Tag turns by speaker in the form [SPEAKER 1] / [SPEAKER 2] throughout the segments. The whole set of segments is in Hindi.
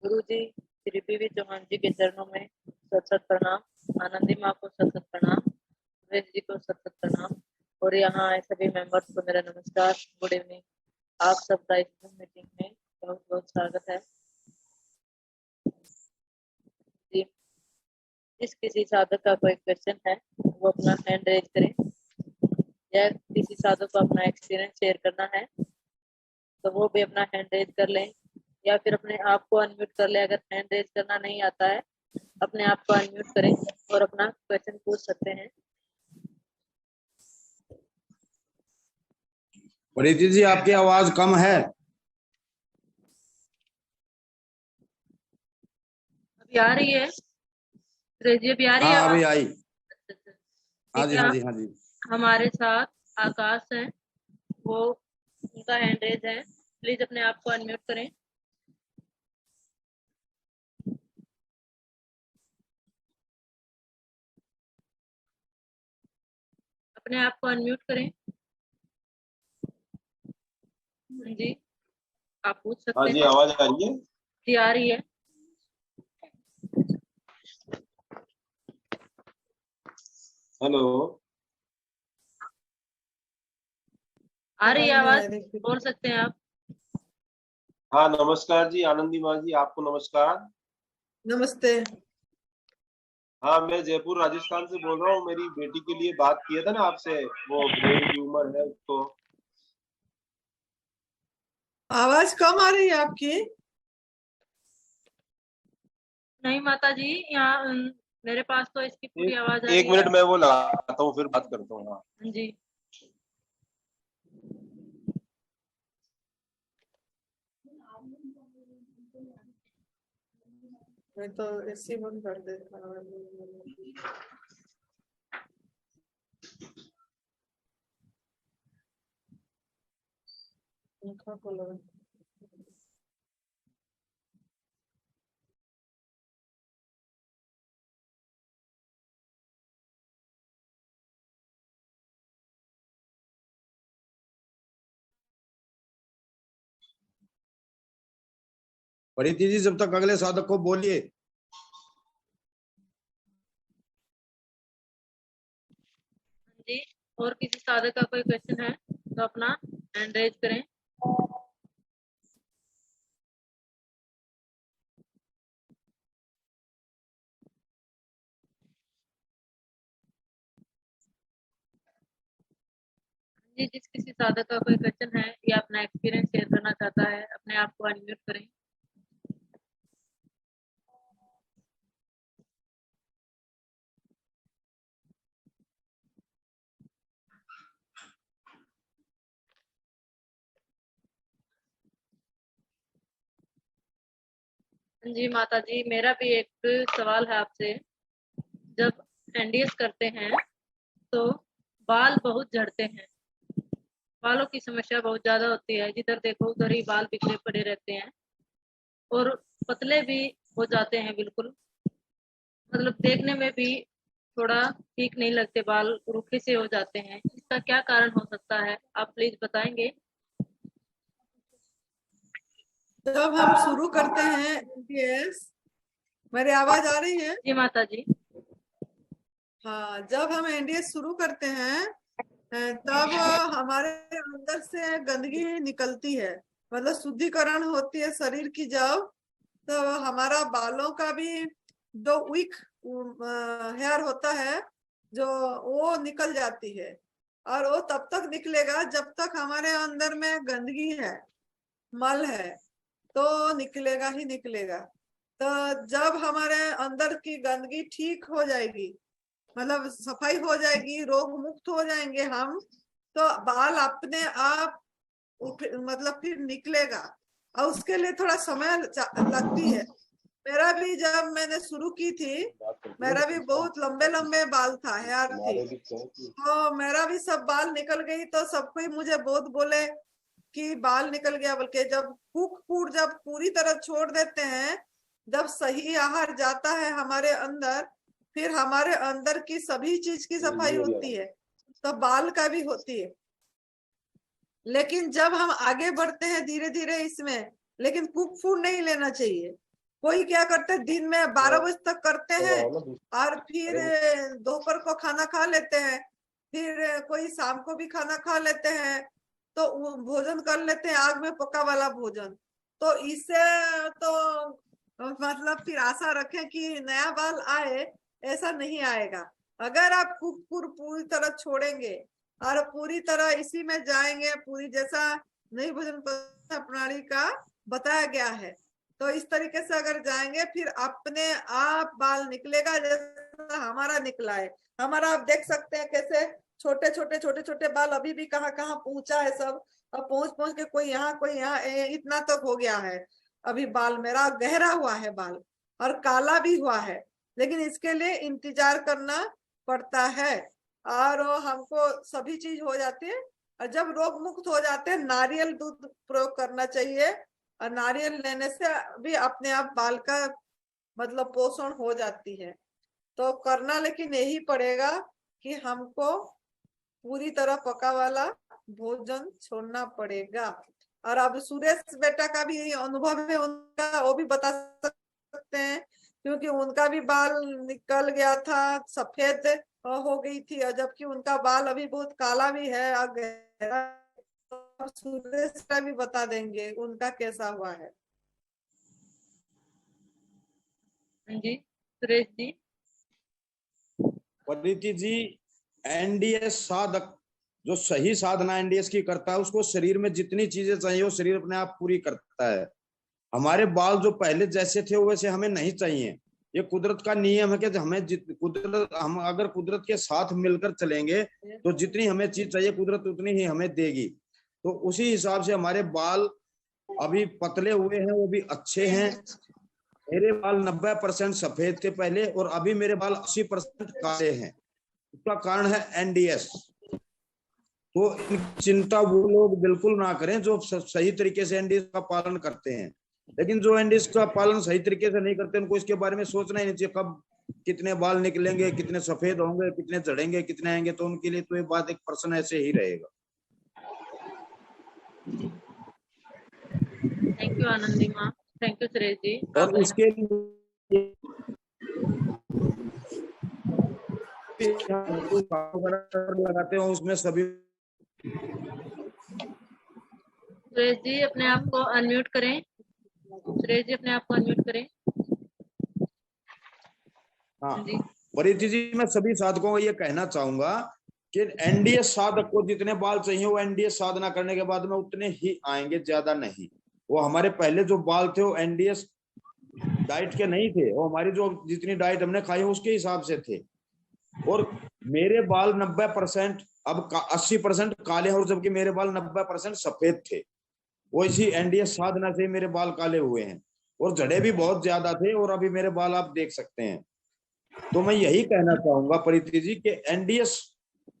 [SPEAKER 1] गुरु जी श्री पी.वी. चौहान जी के चरणों में सत सत प्रणाम। आनंदी माँ को सत सत प्रणाम। सुरेश जी को सत सत प्रणाम और यहाँ आए सभी मेंबर्स को मेरा नमस्कार, गुड इवनिंग। आप सबका इस मीटिंग में बहुत बहुत स्वागत है जी। जिस किसी साधक का कोई क्वेश्चन है वो अपना हैंड रेज करें, या किसी साधक को अपना एक्सपीरियंस शेयर करना है तो वो भी अपना हैंड रेज कर लें, या फिर अपने आप को अनम्यूट कर ले। अगर हैंड रेज करना नहीं आता है अपने आप को अनम्यूट करें और अपना क्वेश्चन पूछ सकते हैं।
[SPEAKER 2] प्रीति जी आपकी आवाज कम है।
[SPEAKER 1] अभी आ रही है? जी अभी आ रही है?
[SPEAKER 2] हाँ अभी आई। हाँ
[SPEAKER 1] ठीक
[SPEAKER 2] जी
[SPEAKER 1] है।
[SPEAKER 2] हाँ जी हाँ जी।
[SPEAKER 1] हमारे साथ आकाश है, वो उनका हैंड रेज है, प्लीज अपने आप को अनम्यूट करें। अपने आप को अनम्यूट करें जी, आप पूछ सकते हैं।
[SPEAKER 3] हाँ जी आवाज आ रही है?
[SPEAKER 1] जी आ रही है।
[SPEAKER 3] हेलो,
[SPEAKER 1] आ रही है आवाज, बोल सकते हैं आप।
[SPEAKER 3] हाँ नमस्कार जी आनंदी माँ जी, आपको नमस्कार।
[SPEAKER 4] नमस्ते।
[SPEAKER 3] हाँ मैं जयपुर राजस्थान से बोल रहा हूँ। मेरी बेटी के लिए बात किया था ना आपसे, वो ब्रेन ट्यूमर है उसको।
[SPEAKER 4] आवाज कम आ रही है आपकी।
[SPEAKER 1] नहीं माता जी, यहाँ मेरे पास तो इसकी पूरी आवाज आ रही है।
[SPEAKER 3] एक मिनट मैं वो लगाता हूँ फिर बात करता हूँ। हाँ
[SPEAKER 1] जी
[SPEAKER 4] मैं तो ऐसे बंद कर देता हूँ। पंखा को लगा।
[SPEAKER 2] प्रीति जी जब तक अगले साधक को बोलिए।
[SPEAKER 1] जी, और किसी साधक का कोई क्वेश्चन है तो अपना हैंड रेज करें। जी, जिस किसी साधक का कोई क्वेश्चन है या अपना एक्सपीरियंस शेयर करना चाहता है अपने आप को अनम्यूट करें। जी माता जी, मेरा भी एक सवाल है आपसे। जब एनडीएस करते हैं तो बाल बहुत झड़ते हैं, बालों की समस्या बहुत ज्यादा होती है, जिधर देखो उधर ही बाल बिखरे पड़े रहते हैं और पतले भी हो जाते हैं बिल्कुल, मतलब देखने में भी थोड़ा ठीक नहीं लगते, बाल रूखे से हो जाते हैं। इसका क्या कारण हो सकता है, आप प्लीज बताएंगे?
[SPEAKER 4] जब हम शुरू करते हैं एनडीएस, मेरी आवाज आ रही है?
[SPEAKER 1] जी माता जी।
[SPEAKER 4] हाँ, जब हम एनडीएस शुरू करते हैं तब हमारे अंदर से गंदगी निकलती है, मतलब शुद्धिकरण होती है शरीर की। जब तो हमारा बालों का भी जो वीक हेयर होता है जो वो निकल जाती है, और वो तब तक निकलेगा जब तक हमारे अंदर में गंदगी है, मल है, तो निकलेगा ही निकलेगा। तो जब हमारे अंदर की गंदगी ठीक हो जाएगी, मतलब सफाई हो जाएगी, रोग मुक्त हो जाएंगे हम, तो बाल अपने आप मतलब फिर निकलेगा। और उसके लिए थोड़ा समय लगती है। मेरा भी जब मैंने शुरू की थी, मेरा भी बहुत लंबे लंबे बाल था, हेयर थी, तो मेरा भी सब बाल निकल गई। तो सब कोई मुझे बहुत बोले कि बाल निकल गया, बल्कि जब कुक फूड जब पूरी तरह छोड़ देते हैं, जब सही आहार जाता है हमारे अंदर, फिर हमारे अंदर की सभी चीज की सफाई होती है, तो बाल का भी होती है। लेकिन जब हम आगे बढ़ते हैं धीरे धीरे इसमें, लेकिन कुक फूड नहीं लेना चाहिए। कोई क्या करते हैं दिन में 12 बजे तक करते हैं और फिर दोपहर को खाना खा लेते हैं, फिर कोई शाम को भी खाना खा लेते हैं, तो वो भोजन कर लेते हैं आग में पका वाला भोजन। तो इससे तो मतलब फिर आशा रखें कि नया बाल आए, ऐसा नहीं आएगा। अगर आप कुकुर पूरी तरह छोड़ेंगे और पूरी तरह इसी में जाएंगे, पूरी जैसा नई भोजन प्रणाली का बताया गया है, तो इस तरीके से अगर जाएंगे फिर अपने आप बाल निकलेगा जैसा हमारा निकला है। हमारा आप देख सकते हैं कैसे छोटे छोटे बाल अभी भी कहाँ कहाँ पहुंचा है सब, और पहुंच के कोई यहाँ कोई यहाँ, इतना तक हो गया है। अभी बाल मेरा गहरा हुआ है बाल, और काला भी हुआ है, लेकिन इसके लिए इंतजार करना पड़ता है और हमको सभी चीज हो जाती है। और जब रोग मुक्त हो जाते हैं, नारियल दूध प्रयोग करना चाहिए, और नारियल लेने से भी अपने आप बाल का मतलब पोषण हो जाती है। तो करना लेकिन यही पड़ेगा कि हमको पूरी तरह पका वाला भोजन छोड़ना पड़ेगा। और अब सुरेश बेटा का भी अनुभव है उनका, वो भी बता सकते हैं, क्योंकि उनका भी बाल निकल गया था, सफेद हो गई थी, और जबकि उनका बाल अभी बहुत काला भी है और गहरा। सुरेश का भी बता देंगे उनका कैसा हुआ है।
[SPEAKER 1] हाँ जी सुरेश जी।
[SPEAKER 2] परिधि जी, एनडीएस साधक जो सही साधना एनडीएस की करता है, उसको शरीर में जितनी चीजें चाहिए वो शरीर अपने आप पूरी करता है। हमारे बाल जो पहले जैसे थे वो वैसे हमें नहीं चाहिए। ये कुदरत का नियम है कि हमें हम अगर कुदरत के साथ मिलकर चलेंगे तो जितनी हमें चीज चाहिए कुदरत उतनी ही हमें देगी। तो उसी हिसाब से हमारे बाल अभी पतले हुए हैं, वो भी अच्छे हैं। मेरे बाल 90% सफेद थे पहले, और अभी मेरे बाल 80% काले हैं। इसका कारण है एनडीएस। तो चिंता वो लोग बिल्कुल ना करें जो सही तरीके से एनडीएस का पालन करते हैं। लेकिन जो एनडीएस का पालन सही तरीके से नहीं करते, उनको इसके बारे में सोचना ही नहीं चाहिए कब कितने बाल निकलेंगे, कितने सफेद होंगे, कितने झड़ेंगे, कितने आएंगे। तो उनके लिए तो ये बात एक प्रश्न ऐसे ही रहेगा।
[SPEAKER 1] थैंक यू आनंदी माँ, थैंक यू सुरेश जी।
[SPEAKER 2] और इसके लिए लगाते हैं उसमें सभी।
[SPEAKER 1] सुरेश जी अपने आप को अनम्यूट करें। सुरेश जी अपने आप को अनम्यूट करें।
[SPEAKER 2] हाँ
[SPEAKER 1] जी
[SPEAKER 2] परिधि जी, मैं सभी साधकों को ये कहना चाहूंगा कि एनडीएस साधक को जितने बाल चाहिए वो एनडीएस साधना करने के बाद में उतने ही आएंगे, ज्यादा नहीं। वो हमारे पहले जो बाल थे वो एनडीएस डाइट के नहीं थे, वो हमारी जो जितनी डाइट हमने खाई उसके हिसाब से थे। और मेरे बाल 90% अब 80% काले हैं, और जबकि मेरे बाल 90% सफेद थे। वो इसी एनडीएस साधना से मेरे बाल काले हुए हैं, और जड़े भी बहुत ज्यादा थे, और अभी मेरे बाल आप देख सकते हैं। तो मैं यही कहना चाहूंगा परिधि जी कि एनडीएस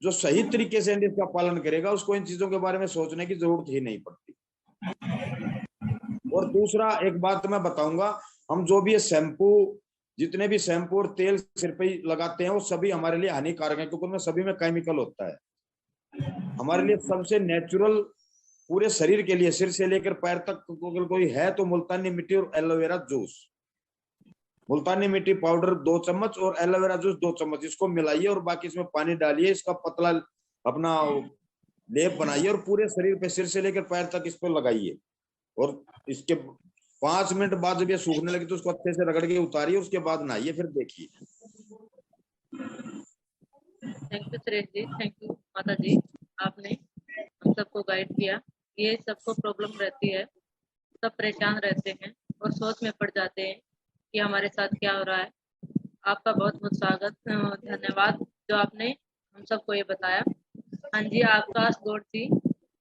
[SPEAKER 2] जो सही तरीके से एनडीएस का पालन करेगा उसको इन चीजों के बारे में सोचने की जरूरत ही नहीं पड़ती। और दूसरा एक बात मैं बताऊंगा, हम जो भी ये शैम्पू, जितने भी शैम्पू और तेल सिर पे लगाते हैं वो सभी हमारे लिए हानिकारक है, क्योंकि उनमें सभी में केमिकल होता है। हमारे लिए सबसे नेचुरल पूरे शरीर के लिए सिर से लेकर पैर तक अगर कोई है तो मुल्तानी मिट्टी और एलोवेरा जूस। मुल्तानी मिट्टी पाउडर 2 चम्मच और एलोवेरा जूस 2 चम्मच, इसको मिलाइए और बाकी इसमें पानी डालिए, इसका पतला अपना लेप बनाइए और पूरे शरीर पे सिर से लेकर पैर तक इस पर लगाइए। और इसके 5 मिनट बाद जब ये सूखने लगे तो उसको अच्छे से रगड़ के उतारिए, उसके बाद नहाइए, फिर देखिए।
[SPEAKER 1] Thank you Suresh ji, thank you माता जी, आपने हम सबको गाइड किया। ये सबको प्रॉब्लम रहती है, सब परेशान रहते हैं और सोच में पड़ जाते हैं कि हमारे साथ क्या हो रहा है। आपका बहुत बहुत स्वागत, धन्यवाद जो आपने हम सबको ये बताया। हाँ जी आकाश गौड़ जी,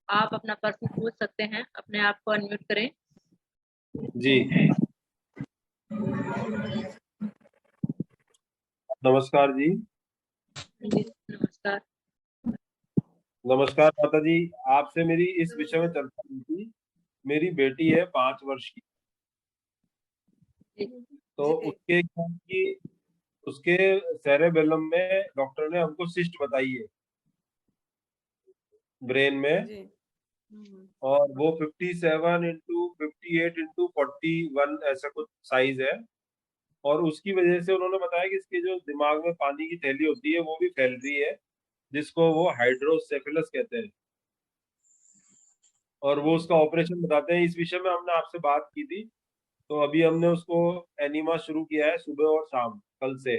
[SPEAKER 1] आप अपना प्रश्न पूछ सकते हैं, अपने आप को अनम्यूट करें।
[SPEAKER 3] जी नमस्कार जी।
[SPEAKER 1] जी नमस्कार।
[SPEAKER 3] नमस्कार माता जी, आपसे मेरी इस विषय में चर्चा हुई थी। मेरी बेटी है 5 वर्ष की, तो उसके सेरेबेलम में डॉक्टर ने हमको सिस्ट बताई है ब्रेन में। और वो 57x58x41 ऐसा कुछ साइज है। और उसकी वजह से उन्होंने बताया कि इसके जो दिमाग में पानी की थैली होती है वो भी फैल रही है, जिसको वो हाइड्रोसेफेलस कहते हैं, और वो उसका ऑपरेशन बताते हैं। इस विषय में हमने आपसे बात की थी, तो अभी हमने उसको एनिमा शुरू किया है सुबह और शाम, कल से।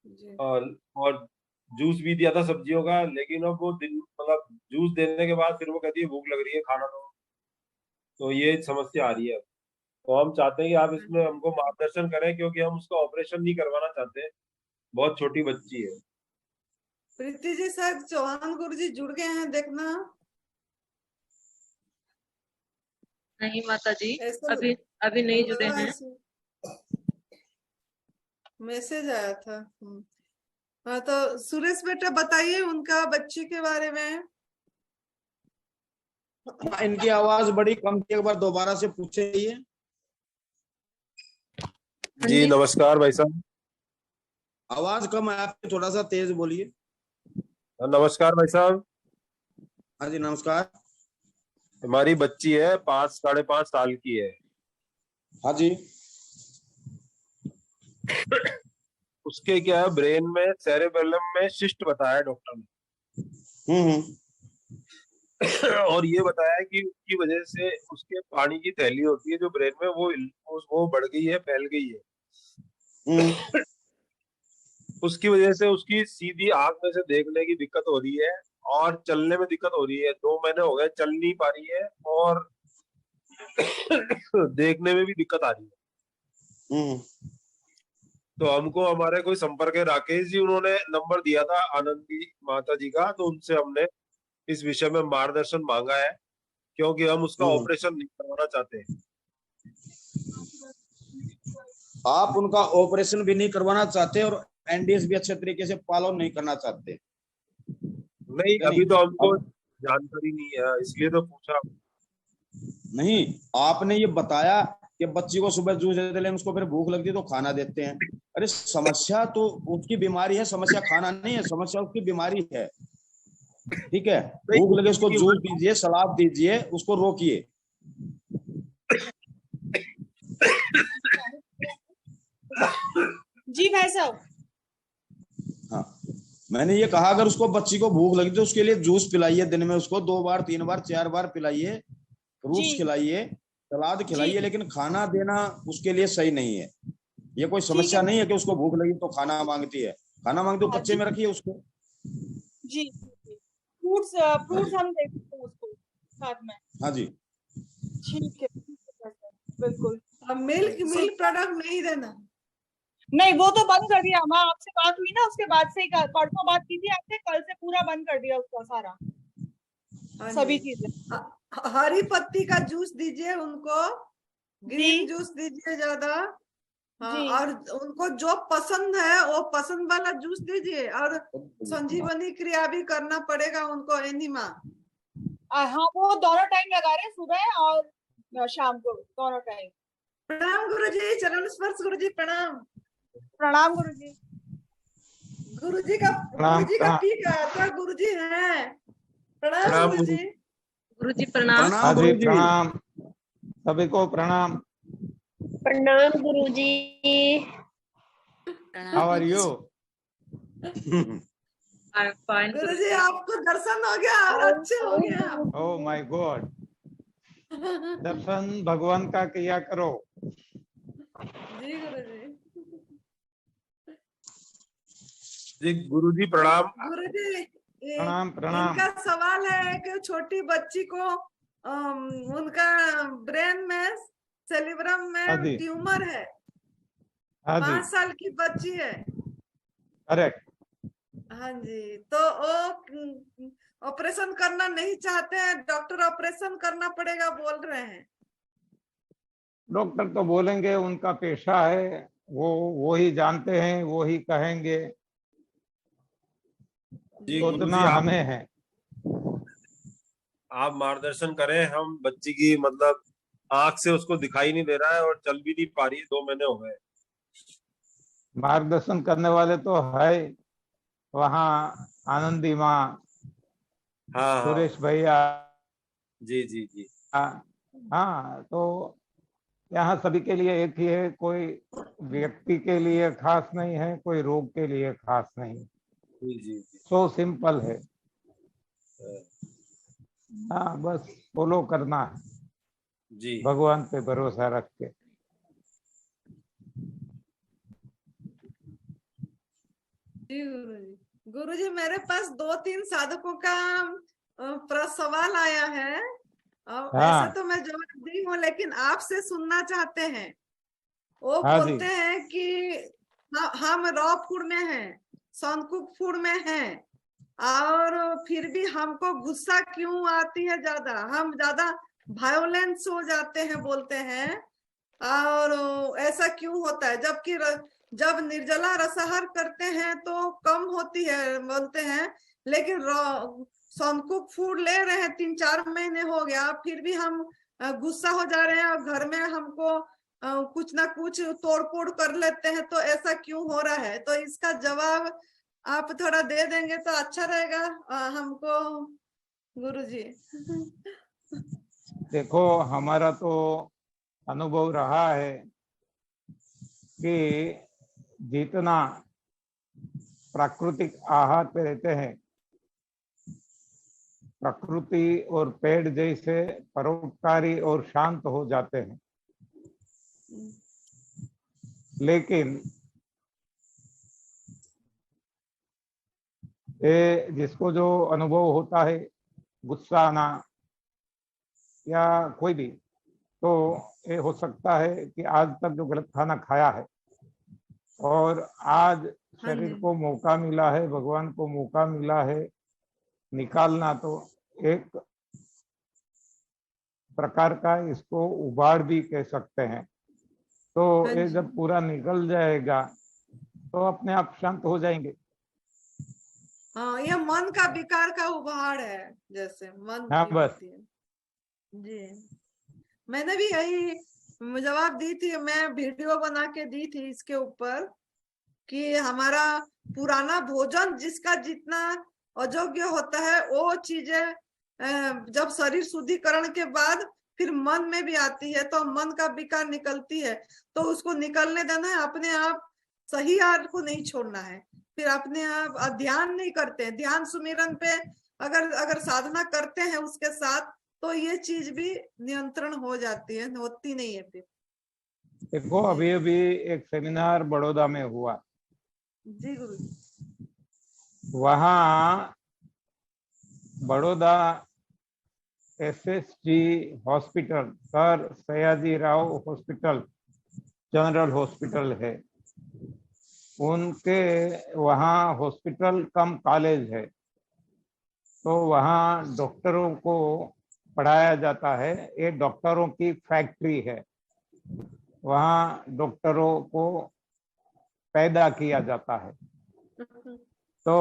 [SPEAKER 4] जी।
[SPEAKER 3] और जूस भी दिया था सब्जियों का, लेकिन अब वो दिन मतलब जूस देने के बाद फिर वो कहती है भूख लग रही है, खाना दो। तो ये समस्या आ रही है। तो हम चाहते हैं कि आप इसमें हमको मार्गदर्शन करें, क्योंकि हम उसका ऑपरेशन नहीं करवाना चाहते, बहुत छोटी बच्ची है।
[SPEAKER 4] प्रीति जी, शायद चौहान गुरु जी जुड़ गए हैं, देखना।
[SPEAKER 1] नहीं माता जी,
[SPEAKER 4] ऐसा
[SPEAKER 1] अभी अभी नहीं जुड़े
[SPEAKER 4] लगा
[SPEAKER 1] हैं।
[SPEAKER 4] ऐसे मैसेज आया था। हाँ, तो सुरेश बेटा बताइए उनका बच्ची के बारे में।
[SPEAKER 2] इनकी आवाज बड़ी कम थी, एक बार दोबारा से पूछे ये।
[SPEAKER 3] जी नमस्कार भाई साहब।
[SPEAKER 2] आवाज कम है आपकी, थोड़ा सा तेज बोलिए।
[SPEAKER 3] नमस्कार भाई साहब।
[SPEAKER 2] हाँ जी नमस्कार।
[SPEAKER 3] हमारी बच्ची है, 5 साढ़े 5 साल की है।
[SPEAKER 2] हाँ जी।
[SPEAKER 3] उसके क्या है, ब्रेन में सेरेबेलम में शिस्ट बताया डॉक्टर ने। और ये बताया कि उसकी वजह से उसके पानी की थैली होती है जो ब्रेन में, वो बढ़ गई है, फैल गई है। उसकी वजह से उसकी सीधी आंख में से देखने की दिक्कत हो रही है, और चलने में दिक्कत हो रही है। 2 महीने हो गए, चल नहीं पा रही है, और देखने में भी दिक्कत आ रही है। तो हमको हमारे कोई संपर्क है, राकेश जी, उन्होंने नंबर दिया था आनंदी माता जी का, तो उनसे हमने इस विषय में मार्गदर्शन मांगा है, क्योंकि हम उसका ऑपरेशन नहीं करवाना चाहते।
[SPEAKER 2] आप उनका ऑपरेशन भी नहीं करवाना चाहते और एनडीएस भी अच्छे तरीके से फॉलो नहीं करना चाहते?
[SPEAKER 3] नहीं, अभी तो हमको जानकारी नहीं है, इसलिए तो पूछा।
[SPEAKER 2] नहीं, आपने ये बताया कि बच्ची को सुबह जूस देते, लेकिन उसको फिर भूख लगती है तो खाना देते हैं। अरे समस्या तो उसकी बीमारी है, समस्या खाना नहीं है, समस्या उसकी बीमारी है। ठीक है, भूख लगे उसको जूस दीजिए, सलाद दीजिए, उसको रोकिए।
[SPEAKER 5] जी भाई साहब।
[SPEAKER 2] हाँ, मैंने ये कहा अगर उसको बच्ची को भूख लगी तो उसके लिए जूस पिलाइए, दिन में उसको 2 बार 3 बार 4 बार पिलाइए, फ्रूट्स खिलाइए, सलाद खिलाइए, लेकिन खाना देना उसके लिए सही नहीं है। ये कोई समस्या नहीं है कि उसको भूख लगी तो खाना मांगती है। खाना मांगती तो बच्चे में रखिए उसको।
[SPEAKER 5] जी फ्रूट्स हम देते हैं उसको साथ में।
[SPEAKER 2] हाँ जी,
[SPEAKER 5] ठीक है बिल्कुल।
[SPEAKER 4] अब मिल्क प्रोडक्ट नहीं देना।
[SPEAKER 5] नहीं, वो तो बंद कर दिया। हमारा आपसे बात हुई ना, उसके बाद से ही परसों बात की थी आपसे, कल से पूरा बंद कर दिया उसका सारा सभी चीजें।
[SPEAKER 4] हरी पत्ती का जूस दीजिए उनको, ग्रीन जूस दीजिए ज्यादा। हाँ, और उनको जो पसंद है वो पसंद वाला जूस दीजिए, और संजीवनी क्रिया भी करना पड़ेगा उनको, एनिमा।
[SPEAKER 5] हाँ, वो दोनों टाइम लगा रहे हैं, सुबह और शाम को दोनों टाइम।
[SPEAKER 4] प्रणाम गुरुजी, चरण स्पर्श गुरुजी, प्रणाम।
[SPEAKER 5] प्रणाम गुरुजी।
[SPEAKER 4] गुरुजी का पीक आता, गुरुजी है। प्रणाम गुरुजी।
[SPEAKER 1] गुरुजी प्रणाम।
[SPEAKER 6] हाँ जी प्रणाम, सभी को प्रणाम।
[SPEAKER 7] प्रणाम गुरुजी।
[SPEAKER 6] How are you?
[SPEAKER 4] गुरुजी आपको दर्शन हो गया और अच्छे हो गया।
[SPEAKER 6] ओह माय गॉड, दर्शन भगवान का किया करो।
[SPEAKER 4] जी गुरुजी।
[SPEAKER 3] जी गुरुजी प्रणाम।
[SPEAKER 4] गुरुजी
[SPEAKER 6] प्रणाम प्रणाम।
[SPEAKER 4] इनका सवाल है कि छोटी बच्ची को उनका ब्रेन में सेरिब्रम में ट्यूमर है। 5 साल की बच्ची है।
[SPEAKER 6] करेक्ट।
[SPEAKER 4] हाँ जी, तो वो ऑपरेशन करना नहीं चाहते हैं, डॉक्टर ऑपरेशन करना पड़ेगा बोल रहे हैं।
[SPEAKER 6] डॉक्टर तो बोलेंगे, उनका पेशा है, वो ही जानते हैं, वो ही कहेंगे, सोचना हमें है।
[SPEAKER 3] आप मार्गदर्शन करें। हम बच्ची की मतलब आंख से उसको दिखाई नहीं दे रहा है और चल भी नहीं पा रही है, 2 महीने हो गए।
[SPEAKER 6] मार्गदर्शन करने वाले तो है वहाँ आनंदी माँ,
[SPEAKER 3] हाँ हाँ
[SPEAKER 6] सुरेश भैया।
[SPEAKER 3] जी जी जी।
[SPEAKER 6] हाँ, तो यहाँ सभी के लिए एक ही है, कोई व्यक्ति के लिए खास नहीं है, कोई रोग के लिए खास नहीं।
[SPEAKER 3] जी जी जी।
[SPEAKER 6] सो सिंपल है। हाँ, बस फॉलो करना है
[SPEAKER 3] जी
[SPEAKER 6] भगवान पे भरोसा रख के।
[SPEAKER 4] जी गुरु जी मेरे पास 2-3 साधकों का सवाल आया है। ऐसे
[SPEAKER 6] हाँ
[SPEAKER 4] तो मैं जवाब दी हूँ, लेकिन आपसे सुनना चाहते हैं। वो
[SPEAKER 6] हाँ जी।
[SPEAKER 4] बोलते हैं कि हम रॉ फूड में हैं, सनकुक फूड में हैं, और फिर भी हमको गुस्सा क्यों आती है ज्यादा, हम ज्यादा वायोलेंस हो जाते हैं बोलते हैं, और ऐसा क्यों होता है, जबकि जब निर्जला रसाहार करते हैं तो कम होती है बोलते हैं, लेकिन सनकुक फूड ले रहे हैं 3-4 महीने हो गया, फिर भी हम गुस्सा हो जा रहे हैं और घर में हमको कुछ ना कुछ तोड़फोड़ कर लेते हैं, तो ऐसा क्यों हो रहा है? तो इसका जवाब आप थोड़ा दे देंगे तो अच्छा रहेगा हमको गुरुजी।
[SPEAKER 6] देखो, हमारा तो अनुभव रहा है कि जितना प्राकृतिक आहार पे रहते हैं, प्रकृति और पेड़ जैसे परोपकारी और शांत हो जाते हैं। लेकिन ये जिसको जो अनुभव होता है, गुस्सा आना या कोई भी, तो ये हो सकता है कि आज तक जो गलत खाना खाया है और आज शरीर को मौका मिला है, भगवान को मौका मिला है निकालना, तो एक प्रकार का इसको उबाड़ भी कह सकते हैं। तो ये जब पूरा निकल जाएगा तो अपने आप शांत हो जाएंगे।
[SPEAKER 4] हाँ, ये मन का विकार का उभाड़ है, जैसे मन
[SPEAKER 6] हाँ
[SPEAKER 4] की
[SPEAKER 6] बस।
[SPEAKER 4] होती है। जी, मैंने भी यही जवाब दी थी, मैं वीडियो बना के दी थी इसके ऊपर कि हमारा पुराना भोजन जिसका जितना अयोग्य होता है, वो चीजें जब शरीर शुद्धिकरण के बाद फिर मन में भी आती है, तो मन का विकार निकलती है, तो उसको निकलने देना है। अपने आप सही आहार को नहीं छोड़ना है, फिर अपने आप ध्यान नहीं करते हैं, ध्यान सुमिरन पे अगर साधना करते हैं उसके साथ, तो ये चीज भी नियंत्रण हो जाती है, होती नहीं है फिर।
[SPEAKER 6] देखो, अभी अभी एक सेमिनार बड़ौदा में हुआ।
[SPEAKER 4] जी गुरु।
[SPEAKER 6] वहाँ Baroda SSG hospital, sir Sayaji Rao hospital, general hospital है, उनके वहाँ हॉस्पिटल कम कॉलेज है, तो वहाँ डॉक्टरों को पढ़ाया जाता है। ये डॉक्टरों की फैक्ट्री है, वहाँ डॉक्टरों को पैदा किया जाता है। तो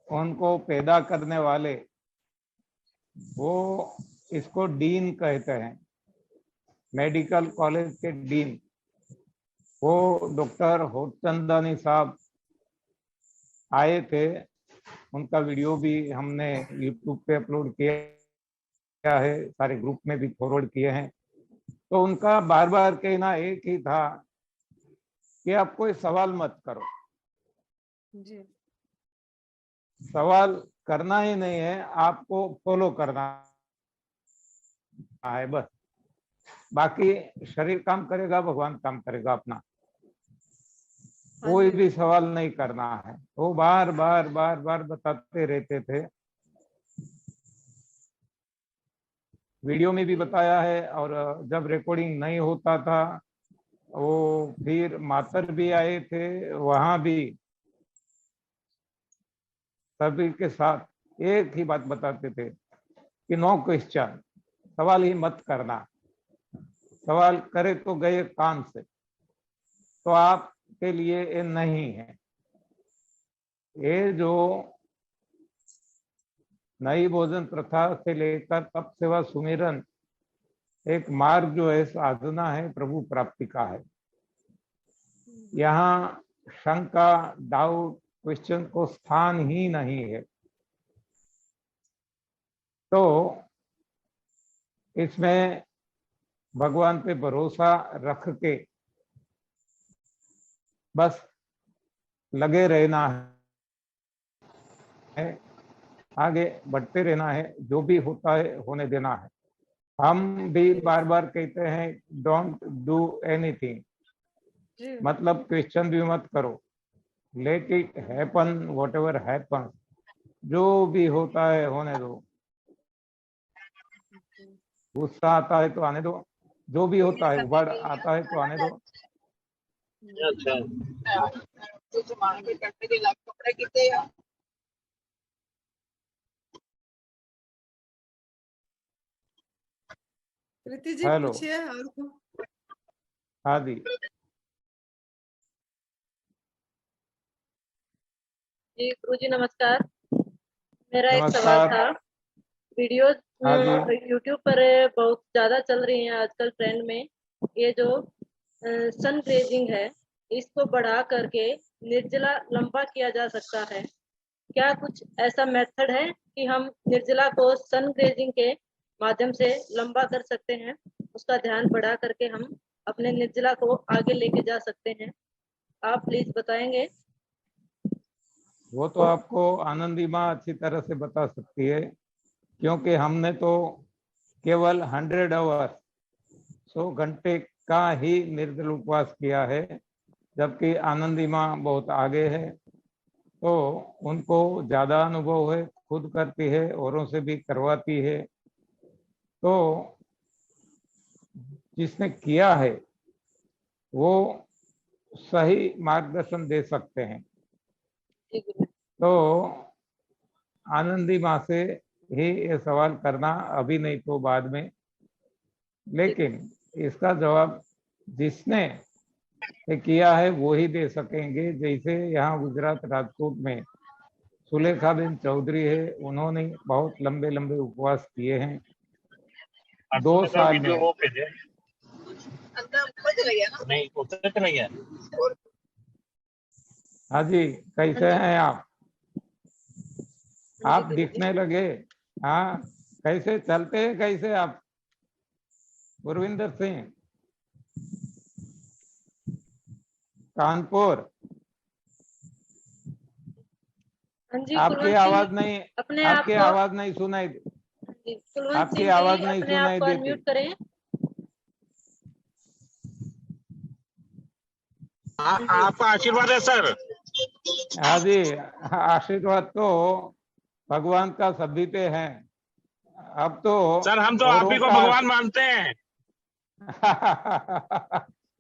[SPEAKER 6] उनको पैदा करने वाले, वो इसको डीन कहते हैं, मेडिकल कॉलेज के डीन, वो डॉक्टर होतचंदानी साहब आए थे। उनका वीडियो भी हमने YouTube पे अपलोड किया है, सारे ग्रुप में भी फॉरवर्ड किए हैं। तो उनका बार बार कहना एक ही था कि आप कोई सवाल मत करो।
[SPEAKER 4] जी।
[SPEAKER 6] सवाल करना ही नहीं है, आपको फॉलो करना है बस। बाकी शरीर काम करेगा, भगवान काम करेगा अपना। कोई भी सवाल नहीं करना है। वो बार बार बार बार बताते रहते थे, वीडियो में भी बताया है, और जब रिकॉर्डिंग नहीं होता था, वो फिर मातर भी आए थे, वहां भी सभी के साथ एक ही बात बताते थे कि नो क्वेश्चन, सवाल ही मत करना। सवाल करे तो गए कान से, तो आपके लिए ये नहीं है। ये जो नई भोजन प्रथा से लेकर तप सेवा सुमिरन एक मार्ग जो है, साधना है, प्रभु प्राप्ति का है। यहाँ शंका, डाउट, क्वेश्चन को स्थान ही नहीं है। तो इसमें भगवान पे भरोसा रख के बस लगे रहना है, आगे बढ़ते रहना है, जो भी होता है होने देना है। हम भी बार बार कहते हैं डोंट डू एनीथिंग,
[SPEAKER 4] जी
[SPEAKER 6] मतलब क्वेश्चन भी मत करो, let it happen what ever happen, जो भी होता है होने दो। गुस्सा आता है तो आने दो, जो भी होता है वर्ड आता है तो आने दो।
[SPEAKER 3] अच्छा
[SPEAKER 4] प्रीति जी
[SPEAKER 6] हेलो,
[SPEAKER 4] पूछिए और को।
[SPEAKER 6] हाँ जी,
[SPEAKER 1] जी गुरुजी नमस्कार। मेरा एक सवाल
[SPEAKER 6] नमस्कार।
[SPEAKER 1] था। वीडियोस
[SPEAKER 6] हाँ जी,
[SPEAKER 1] यूट्यूब पर बहुत ज्यादा चल रही हैं आजकल ट्रेंड में। ये जो सन ग्लेजिंग है, इसको बढ़ा करके निर्जला लंबा किया जा सकता है। क्या कुछ ऐसा मेथड है कि हम निर्जला को सन ग्लेजिंग के माध्यम से लंबा कर सकते हैं, उसका ध्यान बढ़ा करके हम अपने निर्जला को आगे लेके जा सकते हैं? आप प्लीज बताएंगे।
[SPEAKER 6] वो तो आपको आनंदी माँ अच्छी तरह से बता सकती है, क्योंकि हमने तो केवल 100 आवर 100 घंटे का ही निर्जल उपवास किया है, जबकि आनंदी माँ बहुत आगे है, तो उनको ज्यादा अनुभव है, खुद करती है, औरों से भी करवाती है। तो जिसने किया है वो सही मार्गदर्शन दे सकते हैं।
[SPEAKER 1] जी गुरु।
[SPEAKER 6] तो आनंदी माँ से ही ये सवाल करना, अभी नहीं तो बाद में। लेकिन इसका जवाब जिसने ये किया है वो ही दे सकेंगे। जैसे यहाँ गुजरात राजकोट में सुलेखाबेन चौधरी है, उन्होंने बहुत लंबे लंबे उपवास किए हैं 2 साल में।
[SPEAKER 3] नहीं उतर चला गया।
[SPEAKER 6] हाँ जी, कैसे हैं आप? आप दिखने लगे। हाँ, कैसे चलते हैं, कैसे आप? गुरविंदर सिंह, कानपुर।
[SPEAKER 1] हाँ जी
[SPEAKER 6] आपकी
[SPEAKER 1] कुलवंत
[SPEAKER 6] आवाज
[SPEAKER 1] सिंह,
[SPEAKER 6] नहीं,
[SPEAKER 1] अपने आप
[SPEAKER 6] आपकी
[SPEAKER 1] को
[SPEAKER 6] आवाज नहीं सुनाई,
[SPEAKER 1] जी, कुलवंत
[SPEAKER 6] आपकी
[SPEAKER 1] सिंह
[SPEAKER 6] आवाज
[SPEAKER 1] जी
[SPEAKER 6] नहीं
[SPEAKER 1] अपने आप
[SPEAKER 6] सुनाई
[SPEAKER 1] को
[SPEAKER 6] देती।
[SPEAKER 1] अनम्यूट करें।
[SPEAKER 3] आपका आशीर्वाद है सर।
[SPEAKER 6] हाँ जी, आशीर्वाद तो भगवान का सभी पे है। अब तो
[SPEAKER 3] सर हम तो आप
[SPEAKER 6] औरों
[SPEAKER 3] ही को
[SPEAKER 6] का
[SPEAKER 3] भगवान मानते हैं।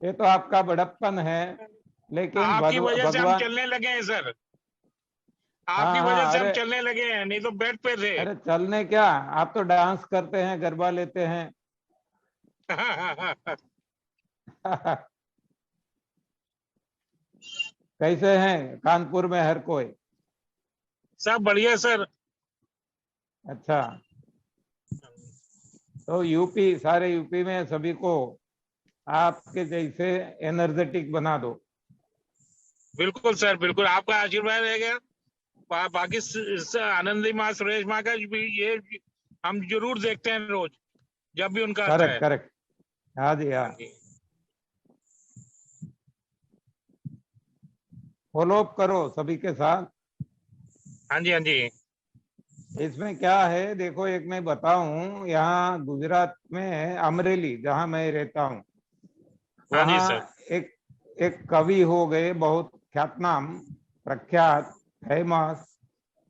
[SPEAKER 6] ये तो आपका बड़प्पन है, लेकिन
[SPEAKER 3] आपकी वजह से हम
[SPEAKER 6] भगवान।
[SPEAKER 3] चलने लगे हैं सर।
[SPEAKER 6] हाँ
[SPEAKER 3] आपकी वजह
[SPEAKER 6] हाँ,
[SPEAKER 3] से हम
[SPEAKER 6] अरे
[SPEAKER 3] चलने लगे हैं, नहीं तो बेड पे थे।
[SPEAKER 6] अरे चलने क्या, आप तो डांस करते हैं, गरबा लेते हैं। कैसे हैं कानपुर में हर कोई?
[SPEAKER 3] सब बढ़िया सर।
[SPEAKER 6] अच्छा, तो यूपी, सारे यूपी में सभी को आपके जैसे एनर्जेटिक बना दो।
[SPEAKER 3] बिल्कुल सर, बिल्कुल आपका आशीर्वाद रहेगा। बाकी आनंदी माँ, सुरेश माँ का भी ये हम जरूर देखते हैं रोज, जब भी उनका आता
[SPEAKER 6] करेक्ट
[SPEAKER 3] है।
[SPEAKER 6] करेक्ट, हाँ जी हाँ,
[SPEAKER 3] हाँ जी।
[SPEAKER 6] फॉलो अप करो सभी के साथ।
[SPEAKER 3] हाँ जी हाँ जी।
[SPEAKER 6] इसमें क्या है देखो, एक मैं बताऊं, यहाँ गुजरात में अमरेली जहाँ मैं रहता हूँ,
[SPEAKER 3] हाँ जी
[SPEAKER 6] वहाँ
[SPEAKER 3] सर।
[SPEAKER 6] एक एक कवि हो गए, बहुत ख्यातनाम, प्रख्यात, फेमस,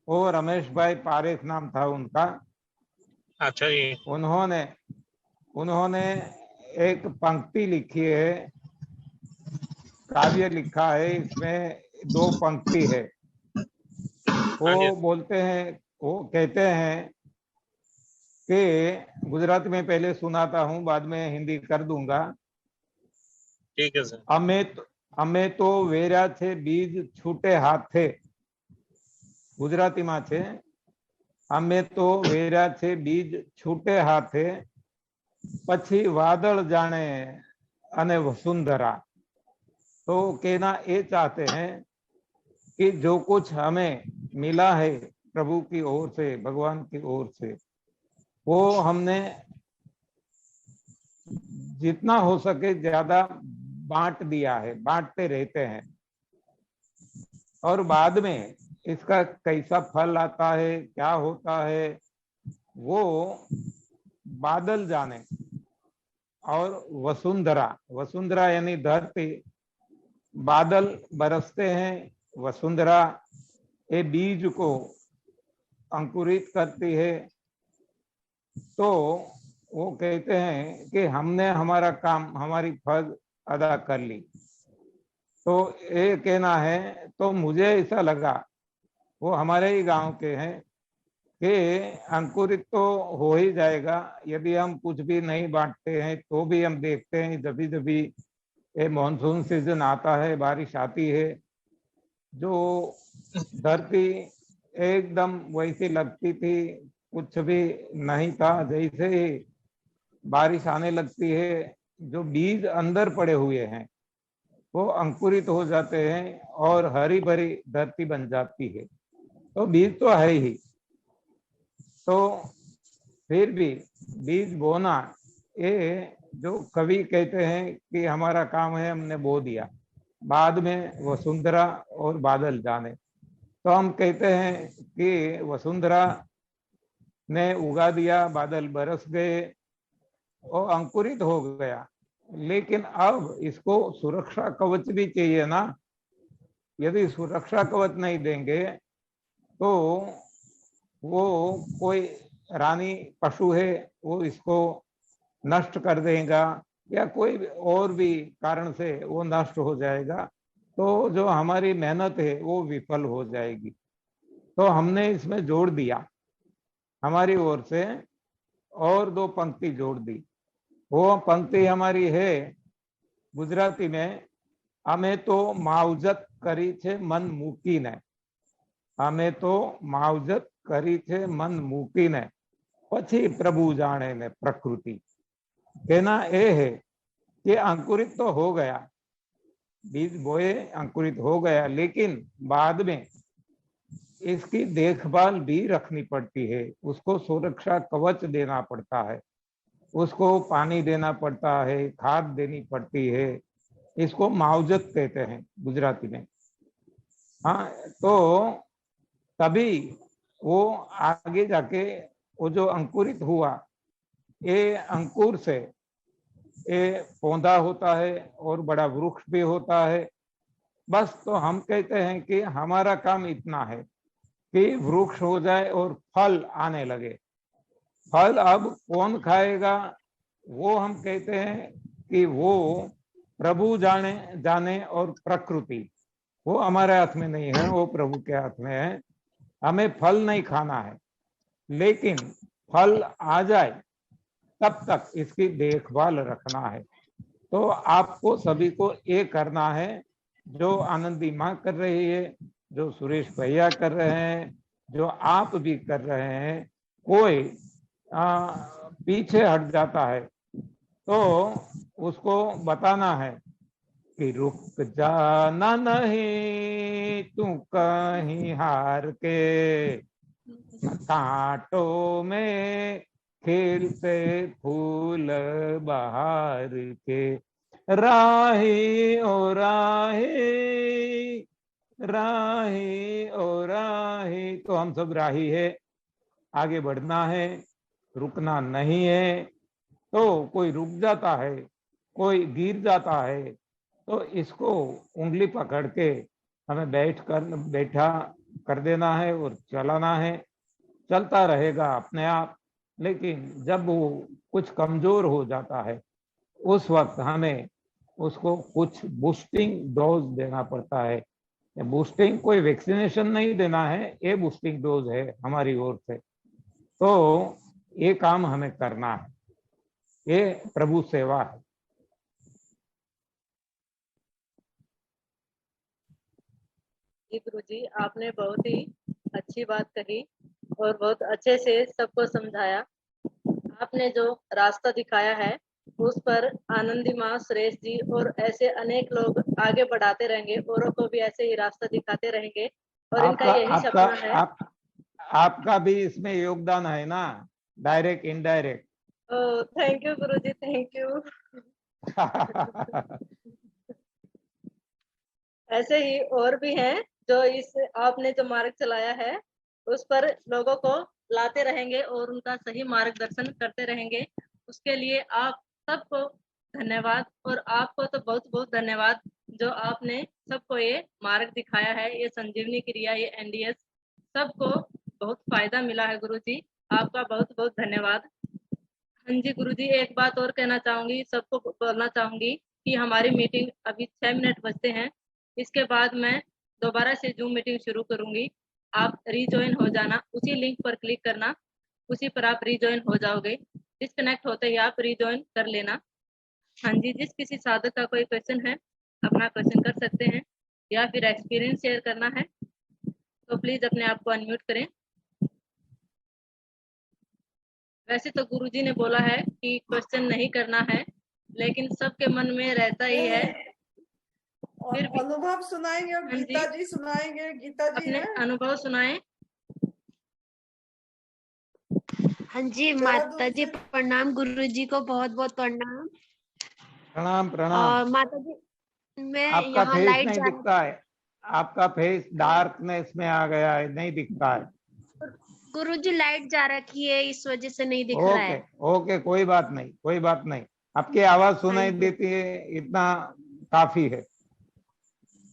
[SPEAKER 6] वो रमेश भाई पारेख नाम था उनका।
[SPEAKER 3] अच्छा जी।
[SPEAKER 6] उन्होंने उन्होंने एक पंक्ति लिखी है, काव्य लिखा है, इसमें 2 पंक्ति है।
[SPEAKER 3] हाँ जी
[SPEAKER 6] वो बोलते हैं, वो कहते हैं कि गुजराती में पहले सुनाता हूँ, बाद में हिंदी कर दूंगा।
[SPEAKER 3] ठीक है सर।
[SPEAKER 6] અમે તો વેર્યા છે બીજ છૂટે હાથે, ગુજરાતીમાં છે, અમે તો વેર્યા છે બીજ છૂટે હાથે, પછી વાદળ જાણે અને वसुंधरा। तो कहना ये चाहते हैं कि जो कुछ हमें मिला है प्रभु की ओर से, भगवान की ओर से, वो हमने जितना हो सके ज्यादा बांट दिया है, बांटते रहते हैं। और बाद में इसका कैसा फल आता है, क्या होता है, वो बादल जाने। और वसुंधरा, वसुंधरा यानी धरती, बादल बरसते हैं, वसुंधरा ये बीज को अंकुरित करती है। तो वो कहते हैं कि हमने हमारा काम, हमारी फर्ज अदा कर ली। तो ये कहना है, तो मुझे ऐसा लगा, वो हमारे ही गांव के हैं, कि अंकुरित तो हो ही जाएगा यदि हम कुछ भी नहीं बांटते हैं। तो भी हम देखते हैं जब भी ये मॉनसून सीजन आता है, बारिश आती है, जो धरती एकदम वैसी लगती थी, कुछ भी नहीं था। जैसे ही बारिश आने लगती है, जो बीज अंदर पड़े हुए हैं वो अंकुरित हो जाते हैं और हरी भरी धरती बन जाती है। तो बीज तो है ही, तो फिर भी बीज बोना, ये जो कवि कहते हैं कि हमारा काम है, हमने बो दिया, बाद में वसुंधरा और बादल जाने। तो हम कहते हैं कि वसुंधरा ने उगा दिया, बादल बरस गए और अंकुरित हो गया, लेकिन अब इसको सुरक्षा कवच भी चाहिए ना। यदि सुरक्षा कवच नहीं देंगे तो वो कोई रानी पशु है, वो इसको नष्ट कर देगा, या कोई और भी कारण से वो नष्ट हो जाएगा। तो जो हमारी मेहनत है वो विफल हो जाएगी। तो हमने इसमें जोड़ दिया, हमारी ओर से और 2 पंक्ति जोड़ दी। वो पंक्ति हमारी है गुजराती में, हमें तो मावजत करी छे मन मूकीने, हमें तो मावजत करी छे मन मूकीने, पछी प्रभु जाने ने प्रकृति। कहना ये है कि अंकुरित तो हो गया, बीज बोए अंकुरित हो गया, लेकिन बाद में इसकी देखभाल भी रखनी पड़ती है, उसको सुरक्षा कवच देना पड़ता है, उसको पानी देना पड़ता है, खाद देनी पड़ती है। इसको मावजत कहते हैं गुजराती में। हाँ, तो तभी वो आगे जाके वो जो अंकुरित हुआ, ये अंकुर से ये पौधा होता है और बड़ा वृक्ष भी होता है। बस तो हम कहते हैं कि हमारा काम इतना है कि वृक्ष हो जाए और फल आने लगे। फल अब कौन खाएगा, वो हम कहते हैं कि वो प्रभु जाने और प्रकृति, वो हमारे हाथ में नहीं है, वो प्रभु के हाथ में है। हमें फल नहीं खाना है, लेकिन फल आ जाए तब तक इसकी देखभाल रखना है। तो आपको सभी को ये करना है, जो आनंदी माँ कर रही है, जो सुरेश भैया कर रहे हैं, जो आप भी कर रहे हैं। कोई पीछे हट जाता है तो उसको बताना है कि रुक जाना नहीं तू कहीं हार के, कांटों में खिलते फूल बहार के, राही ओ राही, राही ओ राही। तो हम सब राही है, आगे बढ़ना है, रुकना नहीं है। तो कोई रुक जाता है, कोई गिर जाता है, तो इसको उंगली पकड़ के हमें बैठा कर देना है और चलाना है। चलता रहेगा अपने आप, लेकिन जब वो कुछ कमजोर हो जाता है उस वक्त हमें उसको कुछ बूस्टिंग डोज देना पड़ता है। बूस्टिंग कोई वैक्सीनेशन नहीं देना है, ये बूस्टिंग डोज है हमारी ओर से। तो ये काम हमें करना है, ये प्रभु सेवा है।
[SPEAKER 1] जी गुरुजी, आपने बहुत ही अच्छी बात कही और बहुत अच्छे से सबको समझाया। आपने जो रास्ता दिखाया है उस पर आनंदी माँ, सुरेश जी और ऐसे अनेक लोग आगे बढ़ाते रहेंगे, औरों को भी ऐसे ही रास्ता दिखाते रहेंगे। और इनका यही सपना है।
[SPEAKER 6] आपका भी इसमें योगदान है ना। Direct indirect.
[SPEAKER 1] Oh thank you Guruji, thank you. ऐसे ही और भी हैं जो इस आपने जो मार्ग चलाया है उस पर लोगों को लाते रहेंगे और उनका सही मार्गदर्शन करते रहेंगे। उसके लिए आप सबको धन्यवाद, और आपको तो बहुत बहुत धन्यवाद जो आपने सबको ये मार्ग दिखाया है, ये संजीवनी क्रिया, ये एनडीएस, सबको बहुत फायदा मिला है गुरुजी, आपका बहुत बहुत धन्यवाद। हाँ जी गुरुजी, एक बात और कहना चाहूंगी, सबको बोलना चाहूंगी कि हमारी मीटिंग अभी 6 मिनट बचते हैं, इसके बाद मैं दोबारा से जूम मीटिंग शुरू करूंगी। आप रीजॉइन हो जाना, उसी लिंक पर क्लिक करना, उसी पर आप रीजॉइन हो जाओगे। डिस्कनेक्ट होते ही आप रीजॉइन कर लेना। हाँ जी, जिस किसी साधक का कोई क्वेश्चन है अपना क्वेश्चन कर सकते हैं, या फिर एक्सपीरियंस शेयर करना है तो प्लीज अपने आप को अनम्यूट करें। वैसे तो गुरुजी ने बोला है कि क्वेश्चन नहीं करना है, लेकिन सबके मन में रहता ही है। फिर भी
[SPEAKER 4] अनुभव सुनाएंगे और
[SPEAKER 1] हाँ जी,
[SPEAKER 4] गीता जी सुनाएंगे। गीता जी
[SPEAKER 1] अपने
[SPEAKER 4] हैं?
[SPEAKER 1] अनुभव सुनाएं।
[SPEAKER 7] हाँ जी, माता जी प्रणाम, गुरु जी को बहुत बहुत प्रणाम।
[SPEAKER 6] प्रणाम प्रणाम।
[SPEAKER 7] और माता जी मैं
[SPEAKER 6] आपका
[SPEAKER 7] यहाँ
[SPEAKER 6] फेस
[SPEAKER 7] लाइट
[SPEAKER 6] नहीं
[SPEAKER 7] जा
[SPEAKER 6] दिखता है, आपका फेस डार्कनेस में आ गया है, नहीं दिखता है।
[SPEAKER 7] गुरु जी लाइट जा रखी है, इस वजह से नहीं दिख रहा
[SPEAKER 6] ओके
[SPEAKER 7] है।
[SPEAKER 6] ओके, कोई बात नहीं, कोई बात नहीं, आपकी आवाज सुनाई
[SPEAKER 7] हाँ जी।
[SPEAKER 6] देती है, इतना काफी है।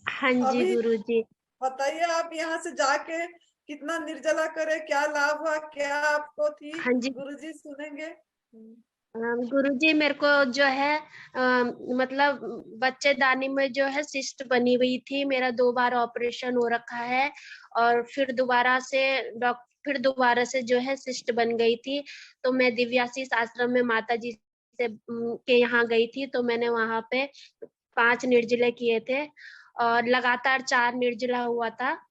[SPEAKER 7] हाँ जी
[SPEAKER 4] अभी
[SPEAKER 7] गुरु जी।
[SPEAKER 4] बताइए, आप यहाँ से जाके कितना निर्जला करे, क्या लाभ हुआ, क्या आपको थी?
[SPEAKER 7] हाँ जी
[SPEAKER 4] गुरुजी सुनेंगे।
[SPEAKER 7] गुरुजी, मेरे को जो है मतलब बच्चेदानी में जो है सिस्ट बनी हुई थी, मेरा 2 बार ऑपरेशन हो रखा है, और फिर दोबारा से जो है सिस्ट बन गई थी। तो मैं दिव्याशीष आश्रम में माता जी से के यहाँ गई थी, तो मैंने वहां पे 5 निर्जले किए थे और लगातार 4 निर्जला हुआ था।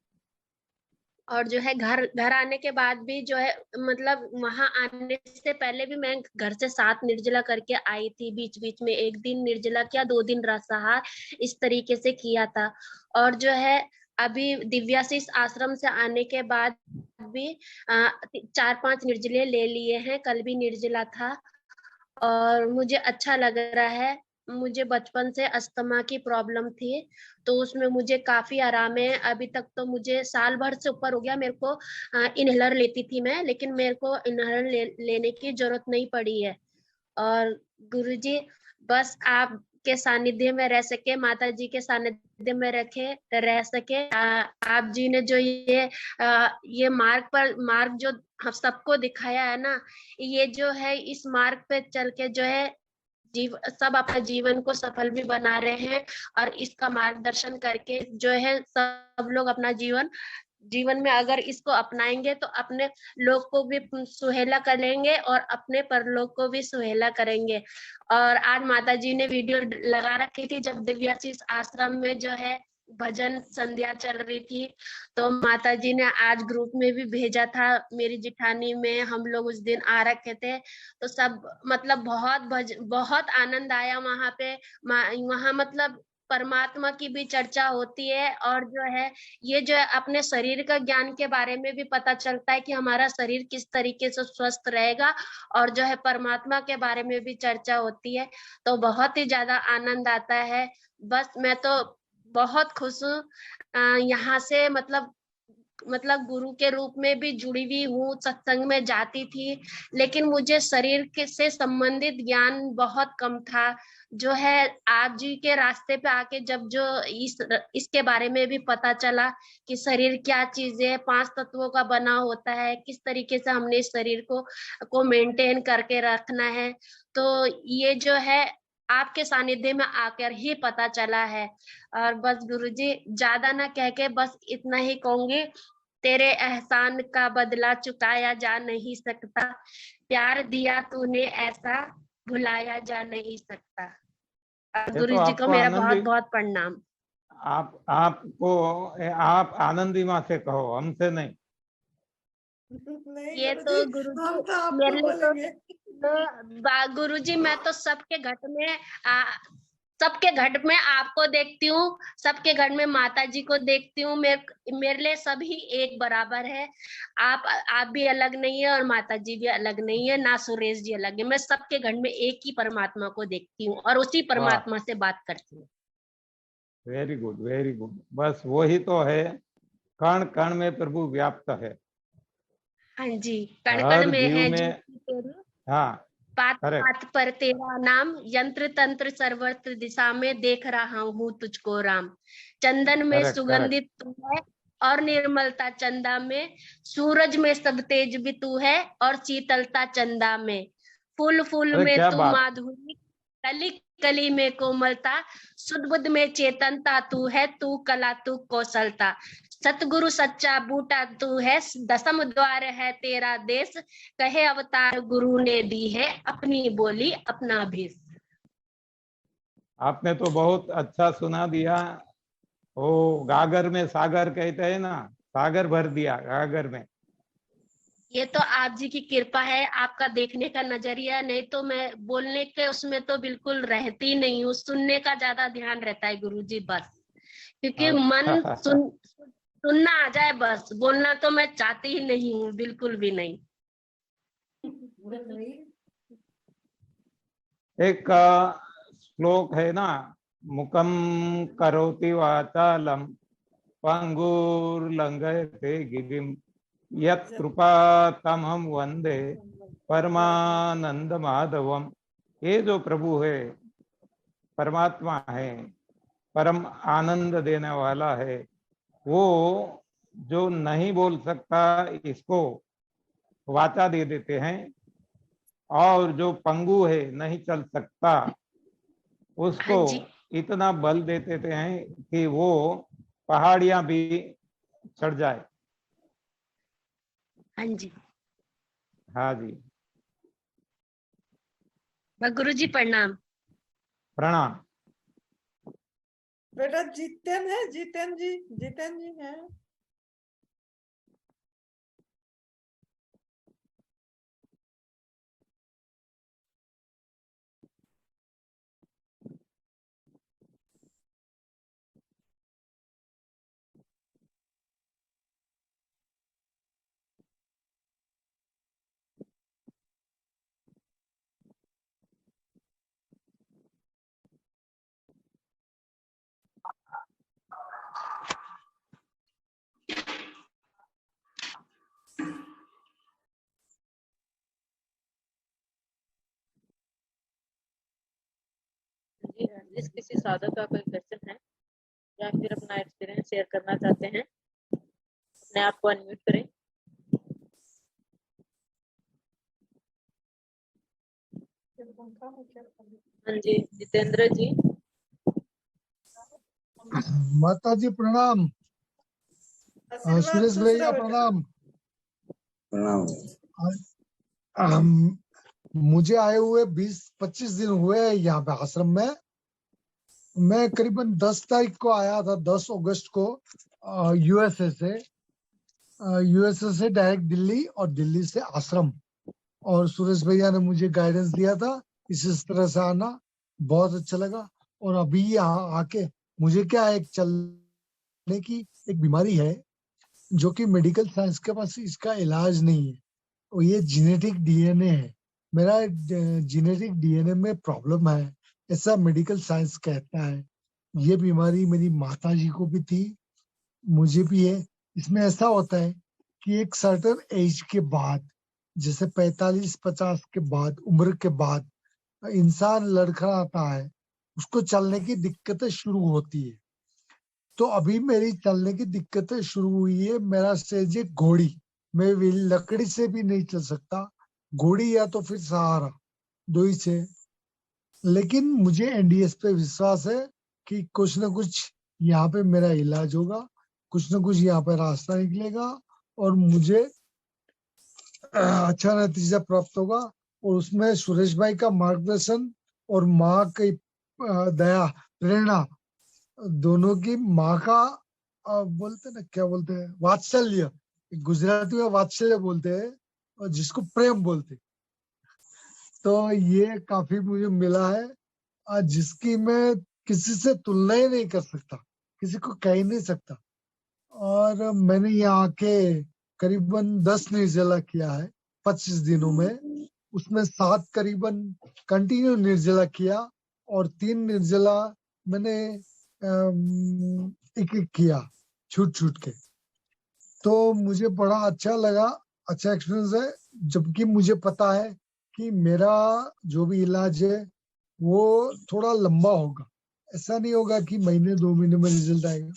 [SPEAKER 7] और जो है घर आने के बाद भी जो है मतलब वहां आने से पहले भी मैं घर से 7 निर्जला करके आई थी। बीच बीच में 1 दिन निर्जला किया, 2 दिन रसाहार, इस तरीके से किया था। और जो है अभी दिव्याशीष आश्रम से आने के बाद भी 4-5 निर्जले ले लिए हैं, कल भी निर्जला था और मुझे अच्छा लग रहा है। मुझे बचपन से अस्थमा की प्रॉब्लम थी, तो उसमें मुझे काफी आराम है। अभी तक तो मुझे साल भर से ऊपर हो गया, मेरे को इनहेलर लेती थी मैं, लेकिन मेरे को इनहेलर लेने की जरूरत नहीं पड़ी है। और गुरुजी, बस आपके सानिध्य में रह सके, माता जी के सानिध्य में रह सके। आप जी ने जो ये मार्ग जो हम सबको दिखाया है ना, ये जो है इस मार्ग पे चल के जो है सब अपना जीवन को सफल भी बना रहे हैं, और इसका मार्गदर्शन करके जो है सब लोग अपना जीवन में अगर इसको अपनाएंगे तो अपने लोग को भी सुहेला करेंगे और अपने परलोक को भी सुहेला करेंगे। और आज माता जी ने वीडियो लगा रखी थी जब दिव्याशीष आश्रम में जो है भजन संध्या चल रही थी, तो माता जी ने आज ग्रुप में भी भेजा था। मेरी जिठानी में हम लोग उस दिन आ रखे थे, तो सब मतलब बहुत आनंद आया वहां पे। वहां मतलब परमात्मा की भी चर्चा होती है, और जो है ये जो है अपने शरीर का ज्ञान के बारे में भी पता चलता है कि हमारा शरीर किस तरीके से स्वस्थ रहेगा, और जो है परमात्मा के बारे में भी चर्चा होती है, तो बहुत ही ज्यादा आनंद आता है। बस मैं तो बहुत खुश हूँ यहाँ से, मतलब गुरु के रूप में भी जुड़ी हुई हूँ, सत्संग में जाती थी, लेकिन मुझे शरीर के से संबंधित ज्ञान बहुत कम था। जो है आप जी के रास्ते पे आके जब जो इसके बारे में भी पता चला कि शरीर क्या चीज है, 5 तत्वों का बना होता है, किस तरीके से हमने इस शरीर को मेंटेन करके रखना है, तो ये जो है आपके सानिध्य में आकर ही पता चला है। और बस गुरुजी, ज्यादा ना कह के बस इतना ही कहूंगी, तेरे एहसान का बदला चुकाया जा नहीं सकता, प्यार दिया तूने ऐसा भुलाया जा नहीं सकता।
[SPEAKER 6] ये तो
[SPEAKER 7] गुरु जी को
[SPEAKER 6] आपको
[SPEAKER 7] मेरा बहुत
[SPEAKER 6] आनंदी,
[SPEAKER 7] बहुत प्रणाम।
[SPEAKER 6] आप आनंदी माँ से कहो, हमसे नहीं।
[SPEAKER 4] नहीं
[SPEAKER 7] ये तो
[SPEAKER 4] गुरुजी,
[SPEAKER 7] गुरुजी
[SPEAKER 4] हम तो
[SPEAKER 7] मेरे
[SPEAKER 4] आपको
[SPEAKER 7] लिए
[SPEAKER 4] बोलेंगे।
[SPEAKER 7] तो गुरुजी मैं तो सबके घट में सबके घर में आपको देखती हूँ, सबके घर में माता जी को देखती हूँ। मेरे लिए सभी एक बराबर है। आप भी अलग नहीं है और माता जी भी अलग नहीं है, ना सुरेश जी अलग है। मैं सबके घर में एक ही परमात्मा को देखती हूँ और उसी परमात्मा से बात करती हूँ।
[SPEAKER 6] Very good, very good. बस वही तो है, कण कण में प्रभु व्याप्त है।
[SPEAKER 7] हाँ जी, कण
[SPEAKER 6] हर
[SPEAKER 7] कण में
[SPEAKER 6] जीव
[SPEAKER 7] है
[SPEAKER 6] में।
[SPEAKER 7] तेरी,
[SPEAKER 6] हाँ,
[SPEAKER 7] बात
[SPEAKER 6] करेक्ट।
[SPEAKER 7] बात पर तेरा नाम, यंत्र तंत्र सर्वत्र दिशा में देख रहा हूँ तुझको राम। चंदन में
[SPEAKER 6] करेक्ट,
[SPEAKER 7] सुगंधित तू है और निर्मलता चंदा में, सूरज में सब तेज भी तू है और शीतलता चंदा में। फूल फूल
[SPEAKER 6] अरे
[SPEAKER 7] में
[SPEAKER 6] क्या
[SPEAKER 7] तू
[SPEAKER 6] बात।
[SPEAKER 7] माधुरी, कली कली में कोमलता, सुध बुध में चेतनता तू है, तू कला तू कौशलता। सतगुरु सच्चा बूटा तू है, दसम द्वार है तेरा देश, कहे अवतार गुरु ने दी है, अपनी बोली अपना भेष।
[SPEAKER 6] आपने तो बहुत अच्छा सुना दिया। वो गागर में सागर कहते हैं ना, सागर भर दिया गागर में।
[SPEAKER 7] ये तो आप जी की कृपा है, आपका देखने का नजरिया। नहीं तो मैं बोलने के उसमें तो बिल्कुल रहती नहीं हूँ, सुनने का ज्यादा ध्यान रहता है गुरु जी बस। क्योंकि मन सुनना आ जाए बस, बोलना तो मैं चाहती ही नहीं हूँ, बिल्कुल भी नहीं।
[SPEAKER 6] एक श्लोक है ना, मुखम करोति वाचालम पंगुर्लंघयते गिरिम यत् कृपा तमहं वंदे परमानंद माधवम। ये जो प्रभु है, परमात्मा है, परम आनंद देने वाला है, वो जो नहीं बोल सकता इसको वाचा दे देते हैं, और जो पंगु है, नहीं चल सकता, उसको
[SPEAKER 7] हाँ जी,
[SPEAKER 6] इतना बल देते हैं कि वो पहाड़ियां भी चढ़ जाए।
[SPEAKER 7] हाँ जी।
[SPEAKER 6] हाँ जी,
[SPEAKER 7] गुरु जी प्रणाम।
[SPEAKER 6] प्रणाम।
[SPEAKER 4] बेटा जितेन है, जितेन जी है।
[SPEAKER 1] जी हाँ, जिस किसी साधक का कोई क्वेश्चन है या फिर अपना एक्सपीरियंस शेयर करना चाहते हैं, अपने आप को अनम्यूट करें। हाँ जी, जितेंद्र जी।
[SPEAKER 8] माता जी प्रणाम। सुरेश भैया प्रणाम।
[SPEAKER 2] प्रणाम।
[SPEAKER 8] मुझे आए हुए 20-25 दिन हुए यहाँ पे आश्रम में। मैं करीबन 10 तारीख को आया था, 10 अगस्त को यूएसए से डायरेक्ट दिल्ली और दिल्ली से आश्रम। और सुरेश भैया ने मुझे गाइडेंस दिया था इस तरह से आना, बहुत अच्छा लगा। और अभी यहाँ आके मुझे क्या, एक चलने की एक बीमारी है जो कि मेडिकल साइंस के पास इसका इलाज नहीं है, और ये जेनेटिक डीएनए है। मेरा जेनेटिक डीएनए में प्रॉब्लम है, ऐसा मेडिकल साइंस कहता है। ये बीमारी मेरी माताजी को भी थी, मुझे भी है। इसमें ऐसा होता है कि एक सर्टेन एज के बाद, जैसे 45-50 के बाद, उम्र के बाद इंसान लड़खड़ाता है, उसको चलने की दिक्कतें शुरू होती है। तो अभी मेरी चलने की दिक्कतें शुरू हुई है। मेरा स्टेज है घोड़ी, मैं लकड़ी से भी नहीं चल सकता, घोड़ी या तो फिर सहारा, दो ही से। लेकिन मुझे एनडीएस पे विश्वास है कि कुछ ना कुछ यहाँ पे मेरा इलाज होगा, कुछ ना कुछ यहाँ पे रास्ता निकलेगा और मुझे अच्छा नतीजा प्राप्त होगा। और उसमें सुरेश भाई का मार्गदर्शन और माँ की दया, प्रेरणा, दोनों की, माँ का बोलते ना, क्या बोलते हैं, वात्सल्य, गुजराती में वात्सल्य बोलते हैं और जिसको प्रेम बोलते, तो ये काफी मुझे मिला है, जिसकी मैं किसी से तुलना ही नहीं कर सकता, किसी को कह ही नहीं सकता। और मैंने यहाँ आके करीबन 10 निर्जला किया है 25 दिनों में। उसमें 7 करीबन कंटिन्यू निर्जला किया और 3 निर्जला मैंने एक एक किया छूट छूट के। तो मुझे बड़ा अच्छा लगा, अच्छा एक्सपीरियंस है। जबकि मुझे पता है कि मेरा जो भी इलाज है वो थोड़ा लंबा होगा, ऐसा नहीं होगा कि महीने 2 महीने में रिजल्ट आएगा।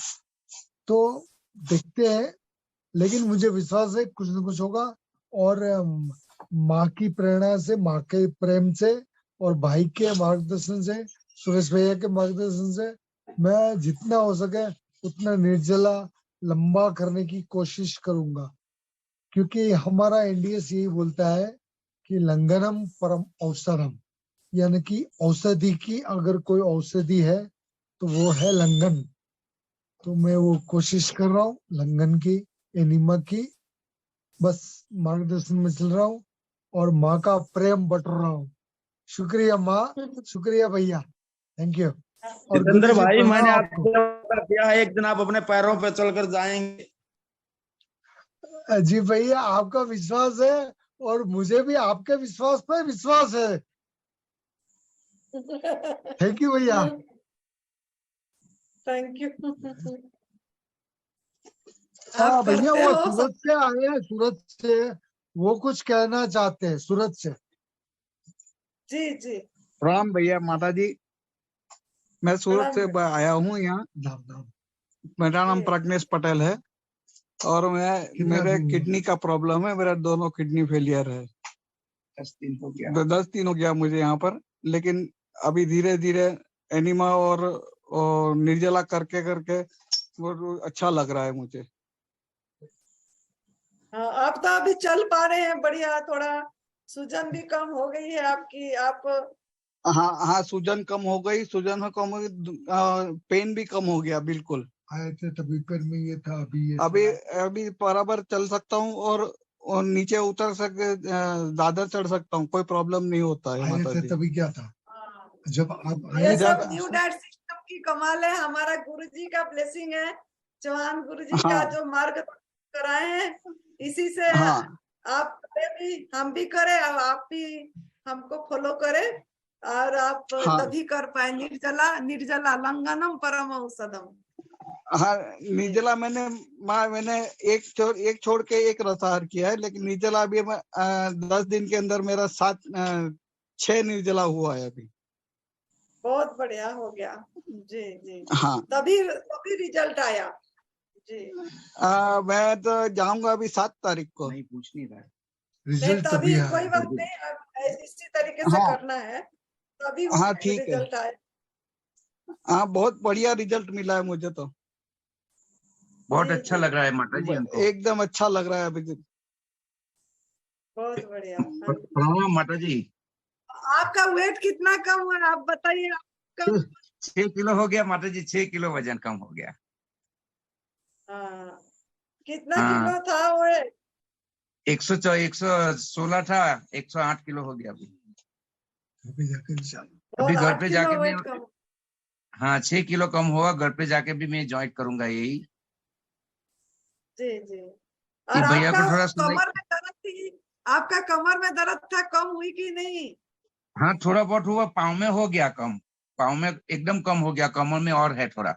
[SPEAKER 8] तो देखते हैं, लेकिन मुझे विश्वास है कुछ न कुछ होगा। और माँ की प्रेरणा से, माँ के प्रेम से और भाई के मार्गदर्शन से, सुरेश भैया के मार्गदर्शन से मैं जितना हो सके उतना निर्जला लंबा करने की कोशिश करूंगा। क्योंकि हमारा एनडीएस यही बोलता है कि लंघनम परम औषधम, यानी कि औषधि की अगर कोई औषधि है तो वो है लंघन। तो मैं वो कोशिश कर रहा हूँ लंघन की, एनीमा की, बस मार्गदर्शन में चल रहा हूँ और माँ का प्रेम बट रहा हूँ। शुक्रिया माँ, शुक्रिया भैया, थैंक यू। और
[SPEAKER 2] जितेंद्र भाई,
[SPEAKER 8] प्रणाम
[SPEAKER 2] मैंने
[SPEAKER 8] आपको।
[SPEAKER 2] आपको किया है, एक दिन आप अपने पैरों पे चलकर जाएंगे।
[SPEAKER 8] जी भैया, आपका विश्वास है और मुझे भी आपके विश्वास पे विश्वास है। थैंक यू भैया।
[SPEAKER 4] Thank you.
[SPEAKER 8] हाँ
[SPEAKER 4] आप
[SPEAKER 8] भैया,
[SPEAKER 4] करते
[SPEAKER 8] वो
[SPEAKER 4] हो
[SPEAKER 8] सूरत से आए हैं, सूरत से वो कुछ कहना चाहते हैं, सूरत से।
[SPEAKER 4] जी जी।
[SPEAKER 9] राम भैया, माता जी, मैं सूरत से आया हूँ यहाँ। मेरा नाम
[SPEAKER 4] जी।
[SPEAKER 9] प्रज्ञेश पटेल है और मेरे किडनी का प्रॉब्लम है। मेरा दोनों किडनी फेलियर है। 10 दिन हो गया मुझे यहाँ पर। लेकिन अभी धीरे धीरे एनिमा और निर्जला करके करके वो अच्छा लग रहा है मुझे।
[SPEAKER 4] हाँ, आप तो अभी चल पा रहे हैं, बढ़िया। थोड़ा सूजन भी कम हो गई है आपकी। आप
[SPEAKER 9] हाँ, सूजन कम हो गई, पेन भी कम हो गया बिल्कुल।
[SPEAKER 8] आए थे तभी पैर में ये था,
[SPEAKER 9] अभी बराबर चल सकता हूँ और नीचे उतर दादर चढ़ सकता हूँ, कोई प्रॉब्लम नहीं होता है।
[SPEAKER 8] आए थे तभी क्या था, जब आप
[SPEAKER 4] ये
[SPEAKER 8] आए
[SPEAKER 4] सब न्यू डाइट सिस्टम की कमाल है। हमारा गुरुजी का ब्लेसिंग है, चौहान गुरुजी का जो मार्ग कराए हैं, इसी से आप भी, हम भी करें और आप भी हमको फॉलो करें और आप तभी कर पाए। निर्जला लंघनम परम औषधम।
[SPEAKER 9] हाँ, निर्जला मैंने एक छोड़ के एक रसाहार किया है, लेकिन निर्जला अभी 10 दिन के अंदर मेरा 6 निर्जला हुआ है अभी।
[SPEAKER 4] बहुत बढ़िया हो गया जी जी।
[SPEAKER 9] हाँ,
[SPEAKER 4] तभी रिजल्ट आया जी।
[SPEAKER 9] मैं तो जाऊंगा अभी 7 तारीख को।
[SPEAKER 2] नहीं, पूछ नहीं रहा है।
[SPEAKER 8] रिजल्ट
[SPEAKER 4] तभी
[SPEAKER 8] तभी
[SPEAKER 4] कोई बात नहीं, अब इसी तरीके से करना है, तभी
[SPEAKER 9] ठीक है।
[SPEAKER 4] रिजल्ट आए।
[SPEAKER 9] हाँ, बहुत बढ़िया रिजल्ट मिला है मुझे तो।
[SPEAKER 2] बहुत अच्छा लग रहा है माता जी हमको।
[SPEAKER 9] एकदम अच्छा लग रहा है अभी।
[SPEAKER 4] बहुत बढ़िया।
[SPEAKER 2] प्रणाम माता जी।
[SPEAKER 4] आपका वेट कितना कम हुआ, आप बताइए।
[SPEAKER 2] 6 किलो हो गया माता जी, 6 किलो वजन कम हो गया।
[SPEAKER 4] कितना किलो था वो?
[SPEAKER 2] 116 था, 108 किलो हो गया अभी। अभी घर पे जाके मैं 6 किलो कम हुआ। घर पे जाके भी मैं ज्वाइन करूंगा यही।
[SPEAKER 4] जी जी। और
[SPEAKER 2] भैया को थोड़ा
[SPEAKER 4] कमर में दर्द थी, आपका कमर में दर्द था, कम हुई कि नहीं?
[SPEAKER 2] हाँ, थोड़ा बहुत हुआ। पाँव में हो गया कम, पाँव में एकदम कम हो गया, कमर में और है थोड़ा।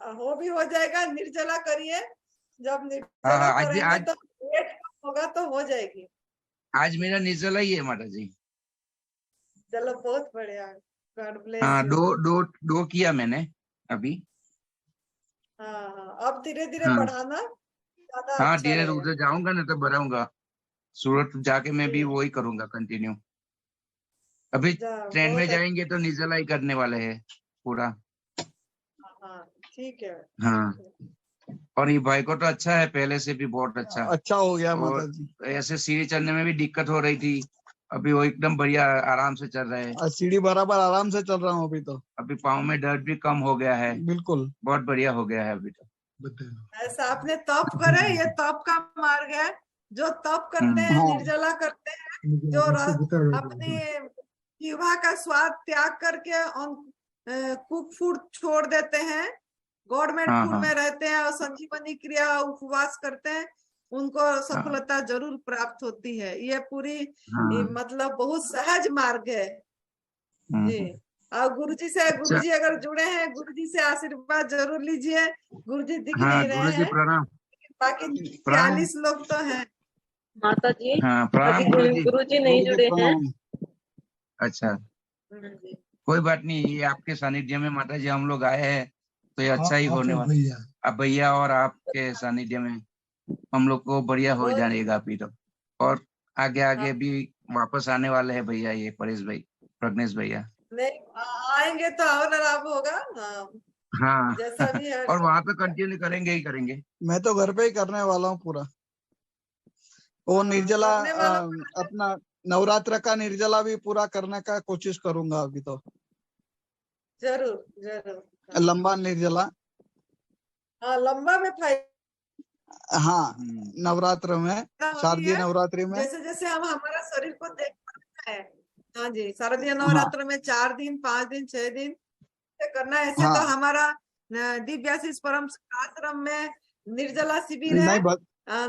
[SPEAKER 4] हो भी हो जाएगा, निर्जला करिए। जब निर्जला करेंगे तो वेट कम होगा तो हो जाएगी।
[SPEAKER 2] आज मेरा निर्जला ही है माता जी।
[SPEAKER 4] चलो बहुत बढ़िया, गॉड ब्लेस यू।
[SPEAKER 2] दो किया मैंने अभी।
[SPEAKER 4] हाँ, अब धीरे धीरे बढ़ाना ज्यादा।
[SPEAKER 2] हाँ, धीरे उधर जाऊंगा ना तो बढ़ाऊंगा। सूरत जाके मैं भी वही करूंगा कंटिन्यू। अभी ट्रेन में जाएंगे तो निर्जला ही करने वाले हैं पूरा।
[SPEAKER 4] ठीक है।
[SPEAKER 2] हाँ, और ये भाई को तो अच्छा है, पहले से भी बहुत अच्छा
[SPEAKER 9] हो गया माता जी।
[SPEAKER 2] ऐसे सीढ़ी चढ़ने में भी दिक्कत हो रही थी, अभी वो एकदम बढ़िया आराम से चल रहे हैं।
[SPEAKER 9] सीढ़ी बराबर आराम से चल रहा हूँ अभी तो।
[SPEAKER 2] अभी पाँव में दर्द भी कम हो गया है,
[SPEAKER 9] बिल्कुल
[SPEAKER 2] बहुत बढ़िया हो गया है अभी तो।
[SPEAKER 4] ऐसा आपने तप करे, ये तप का मार्ग है। जो तप करते हैं, निर्जला करते हैं, जो अपने जीवा का स्वाद त्याग करके कुक फूड छोड़ देते हैं, गवर्नमेंट
[SPEAKER 10] हाँ
[SPEAKER 4] फूड
[SPEAKER 10] हाँ
[SPEAKER 4] में रहते हैं और संजीवनी क्रिया उपवास करते हैं, उनको सफलता जरूर प्राप्त होती है। ये पूरी
[SPEAKER 10] हाँ
[SPEAKER 4] मतलब बहुत सहज मार्ग है जी।
[SPEAKER 10] हम्म।
[SPEAKER 4] और गुरुजी से,
[SPEAKER 10] अच्छा
[SPEAKER 4] गुरुजी अगर जुड़े हैं, गुरुजी से आशीर्वाद जरूर लीजिए। गुरुजी दिख
[SPEAKER 10] हाँ
[SPEAKER 4] नहीं रहे
[SPEAKER 10] गुरु जी
[SPEAKER 4] हैं,
[SPEAKER 10] प्रणाम।
[SPEAKER 4] बाकी
[SPEAKER 10] प्रणाम
[SPEAKER 4] 40 लोग तो हैं।
[SPEAKER 1] माता जी
[SPEAKER 10] हाँ
[SPEAKER 1] अभी
[SPEAKER 10] प्रणाम गुरु जी।
[SPEAKER 1] गुरुजी नहीं
[SPEAKER 9] गुरु जी
[SPEAKER 1] जुड़े हैं।
[SPEAKER 9] प्रणाम।
[SPEAKER 10] अच्छा
[SPEAKER 1] जी।
[SPEAKER 10] कोई बात नहीं, ये आपके सानिध्य में माता जी हम लोग आए हैं तो ये अच्छा ही होने
[SPEAKER 8] आप
[SPEAKER 10] वाला।
[SPEAKER 8] भैया
[SPEAKER 10] अब भैया और आपके सानिध्य में हम लोग को बढ़िया हो
[SPEAKER 4] बहुत
[SPEAKER 10] जाएगा अभी तो। और आगे आगे
[SPEAKER 4] हाँ,
[SPEAKER 10] भी वापस आने वाले हैं भैया, ये परेश भाई, प्रज्ञेश भैया।
[SPEAKER 4] नहीं आएंगे तो और लाभ होगा। हाँ,
[SPEAKER 10] हाँ
[SPEAKER 4] जैसा भी है।
[SPEAKER 10] और वहां पे कंटिन्यू करेंगे ही करेंगे।
[SPEAKER 9] मैं तो घर पे ही करने वाला हूँ पूरा। वो निर्जला
[SPEAKER 4] करने वाला
[SPEAKER 9] अपना नवरात्र का निर्जला भी पूरा करने का कोशिश करूंगा अभी तो।
[SPEAKER 4] जरूर जरूर।
[SPEAKER 9] लंबा निर्जला,
[SPEAKER 4] हाँ, लंबा में फायदा
[SPEAKER 9] हाँ नवरात्र में,
[SPEAKER 4] होती
[SPEAKER 9] शारदीय
[SPEAKER 4] है।
[SPEAKER 9] नवरात्रि में।
[SPEAKER 4] जैसे जैसे हम हमारा शरीर को देख पाते हैं। हाँ जी, शारदीय
[SPEAKER 9] हाँ
[SPEAKER 4] नवरात्र में 4 दिन, 5 दिन, 6 दिन से करना है। ऐसे तो
[SPEAKER 9] हाँ
[SPEAKER 4] हमारा दिव्याशीष परम आश्रम में निर्जला शिविर है।
[SPEAKER 9] नहीं बस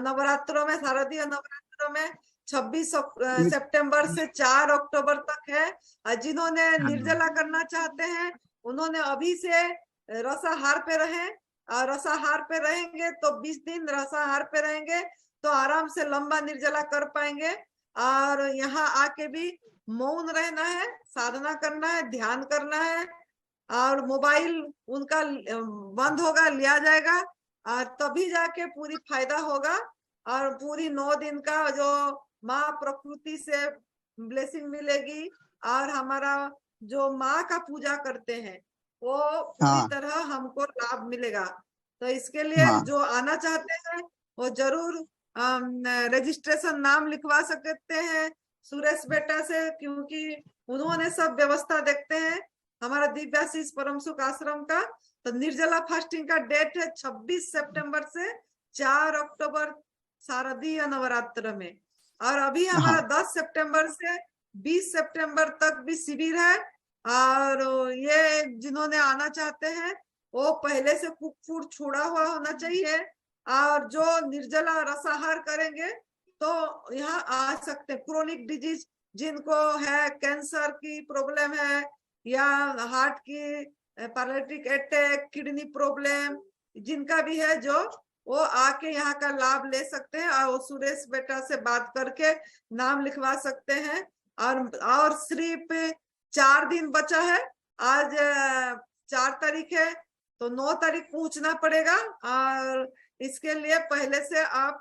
[SPEAKER 4] नवरात्रों में, शारदीय नवरात्रों में 26 सितंबर से 4 अक्टूबर तक है। और जिन्होंने निर्जला करना चाहते हैं उन्होंने अभी से रसाहार पे रहें, और रसाहार पे रहेंगे तो 20 दिन रसाहार पे रहेंगे तो आराम से लंबा निर्जला कर पाएंगे। और यहाँ आके भी मौन रहना है, साधना करना है, ध्यान करना है, और मोबाइल उनका बंद होगा, लिया जाएगा, और तभी जाके पूरी फायदा होगा। और पूरी 9 दिन का जो माँ प्रकृति से ब्लेसिंग मिलेगी, और हमारा जो माँ का पूजा करते हैं वो पूरी
[SPEAKER 9] हाँ
[SPEAKER 4] तरह हमको लाभ मिलेगा। तो इसके लिए
[SPEAKER 9] हाँ
[SPEAKER 4] जो आना चाहते हैं वो जरूर रजिस्ट्रेशन नाम लिखवा सकते हैं सुरेश बेटा से, क्योंकि उन्होंने सब व्यवस्था देखते हैं हमारा दिव्याशीष परम सुख आश्रम का। तो निर्जला फास्टिंग का डेट है 26 सितंबर से 4 अक्टूबर शारदीय नवरात्र में। और अभी हमारा
[SPEAKER 9] हाँ
[SPEAKER 4] 10 सितंबर से 20 सितंबर तक भी शिविर है। और ये जिन्होंने आना चाहते हैं वो पहले से कुक फूड छोड़ा हुआ होना चाहिए, और जो निर्जला रसाहार करेंगे तो यहाँ आ सकते हैं। क्रोनिक डिजीज जिनको है, कैंसर की प्रॉब्लम है, या हार्ट की, पैरालिटिक अटैक, किडनी प्रॉब्लम, जिनका भी है जो, वो आके यहाँ का लाभ ले सकते हैं। और सुरेश बेटा से बात करके नाम लिखवा सकते हैं। और सिर्फ 4 दिन बचा है। आज 4 तारीख है तो 9 तारीख पहुंचना पड़ेगा। और इसके लिए पहले से आप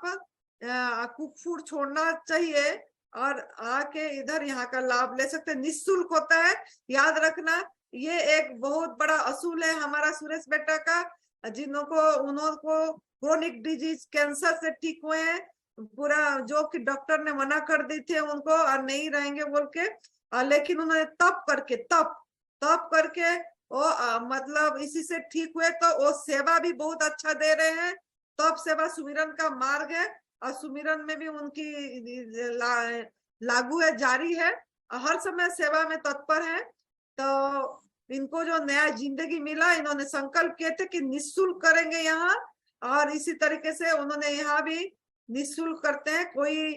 [SPEAKER 4] कुक फूड छोड़ना चाहिए और आके इधर यहाँ का लाभ ले सकते हैं। निःशुल्क होता है, याद रखना। ये एक बहुत बड़ा असूल है हमारा सुरेश बेटा का। उनको क्रोनिक डिजीज कैंसर से ठीक हुए हैं पूरा, जो कि डॉक्टर ने मना कर दी थे उनको और नहीं रहेंगे बोल के, लेकिन उन्होंने तप करके वो मतलब इसी से ठीक हुए। तो वो सेवा भी बहुत अच्छा दे रहे हैं। तप सेवा सुमिरन का मार्ग है, और सुमिरन में भी उनकी लागू है, जारी है, हर समय सेवा में तत्पर है। तो इनको जो नया जिंदगी मिला, इन्होंने संकल्प किए थे कि निःशुल्क करेंगे यहाँ, और इसी तरीके से उन्होंने यहाँ भी निःशुल्क करते हैं, कोई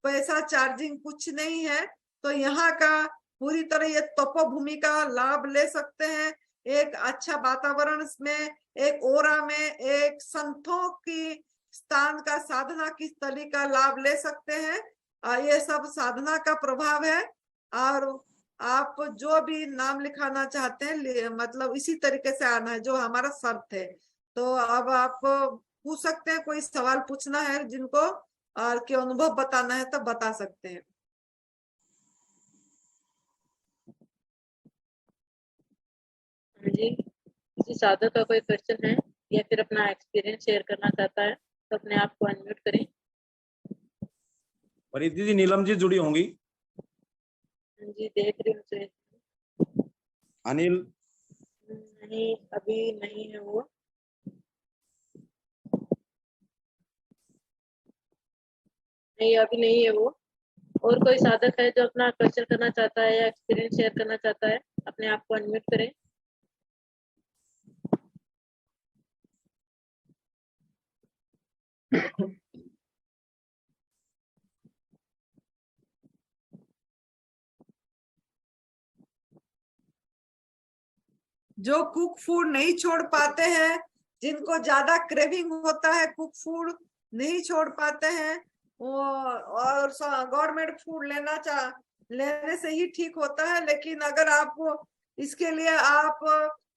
[SPEAKER 4] पैसा चार्जिंग कुछ नहीं है। तो यहाँ का पूरी तरह ये तपोभूमि का लाभ ले सकते हैं। एक अच्छा वातावरण में, एक ओरा में, एक संतों की स्थान का, साधना की स्थली का लाभ ले सकते हैं। ये सब साधना का प्रभाव है। और आप जो भी नाम लिखाना चाहते हैं, मतलब इसी तरीके से आना है जो हमारा शर्त है। तो अब आप पूछ सकते हैं, कोई सवाल पूछना है जिनको, और के अनुभव बताना है तो बता सकते हैं।
[SPEAKER 1] जी, किसी साधक का कोई क्वेश्चन है या फिर अपना एक्सपीरियंस शेयर करना चाहता है तो अपने आप को अनम्यूट करें।
[SPEAKER 2] परिधि जी, नीलम जी जुड़ी होंगी।
[SPEAKER 1] जी देख रही हूँ।
[SPEAKER 2] अनिल
[SPEAKER 1] नहीं, अभी नहीं है वो। नहीं, अभी नहीं है वो। और कोई साधक है जो अपना क्वेश्चन करना चाहता है या एक्सपीरियंस शेयर करना चाहता है, अपने आप को अनम्यूट करें।
[SPEAKER 4] जो कुक फूड नहीं छोड़ पाते हैं, जिनको ज्यादा क्रेविंग होता है, कुक फूड नहीं छोड़ पाते हैं, वो और गवर्नमेंट फूड लेने से ही ठीक होता है। लेकिन अगर आप इसके लिए आप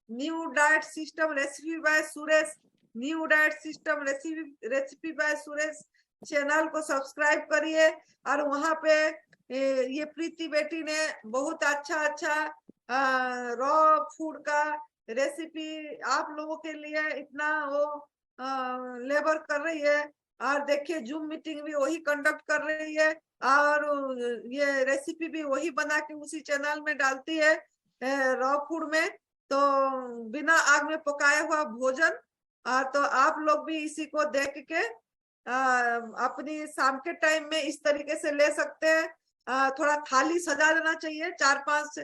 [SPEAKER 4] new diet system recipe by Suresh, new diet system recipe by Suresh channel को सब्सक्राइब करिए। और वहां पे ये प्रीति बेटी ने बहुत अच्छा रॉ फूड का रेसिपी आप लोगों के लिए इतना वो लेबर कर रही है। और देखिए जूम मीटिंग भी वही कंडक्ट कर रही है और ये रेसिपी भी वही बना के उसी चैनल में डालती है रॉ फूड में। तो बिना आग में पकाया हुआ भोजन, तो आप लोग भी इसी को देख के अपनी शाम के टाइम में इस तरीके से ले सकते हैं। थोड़ा थाली सजा देना चाहिए, 4-5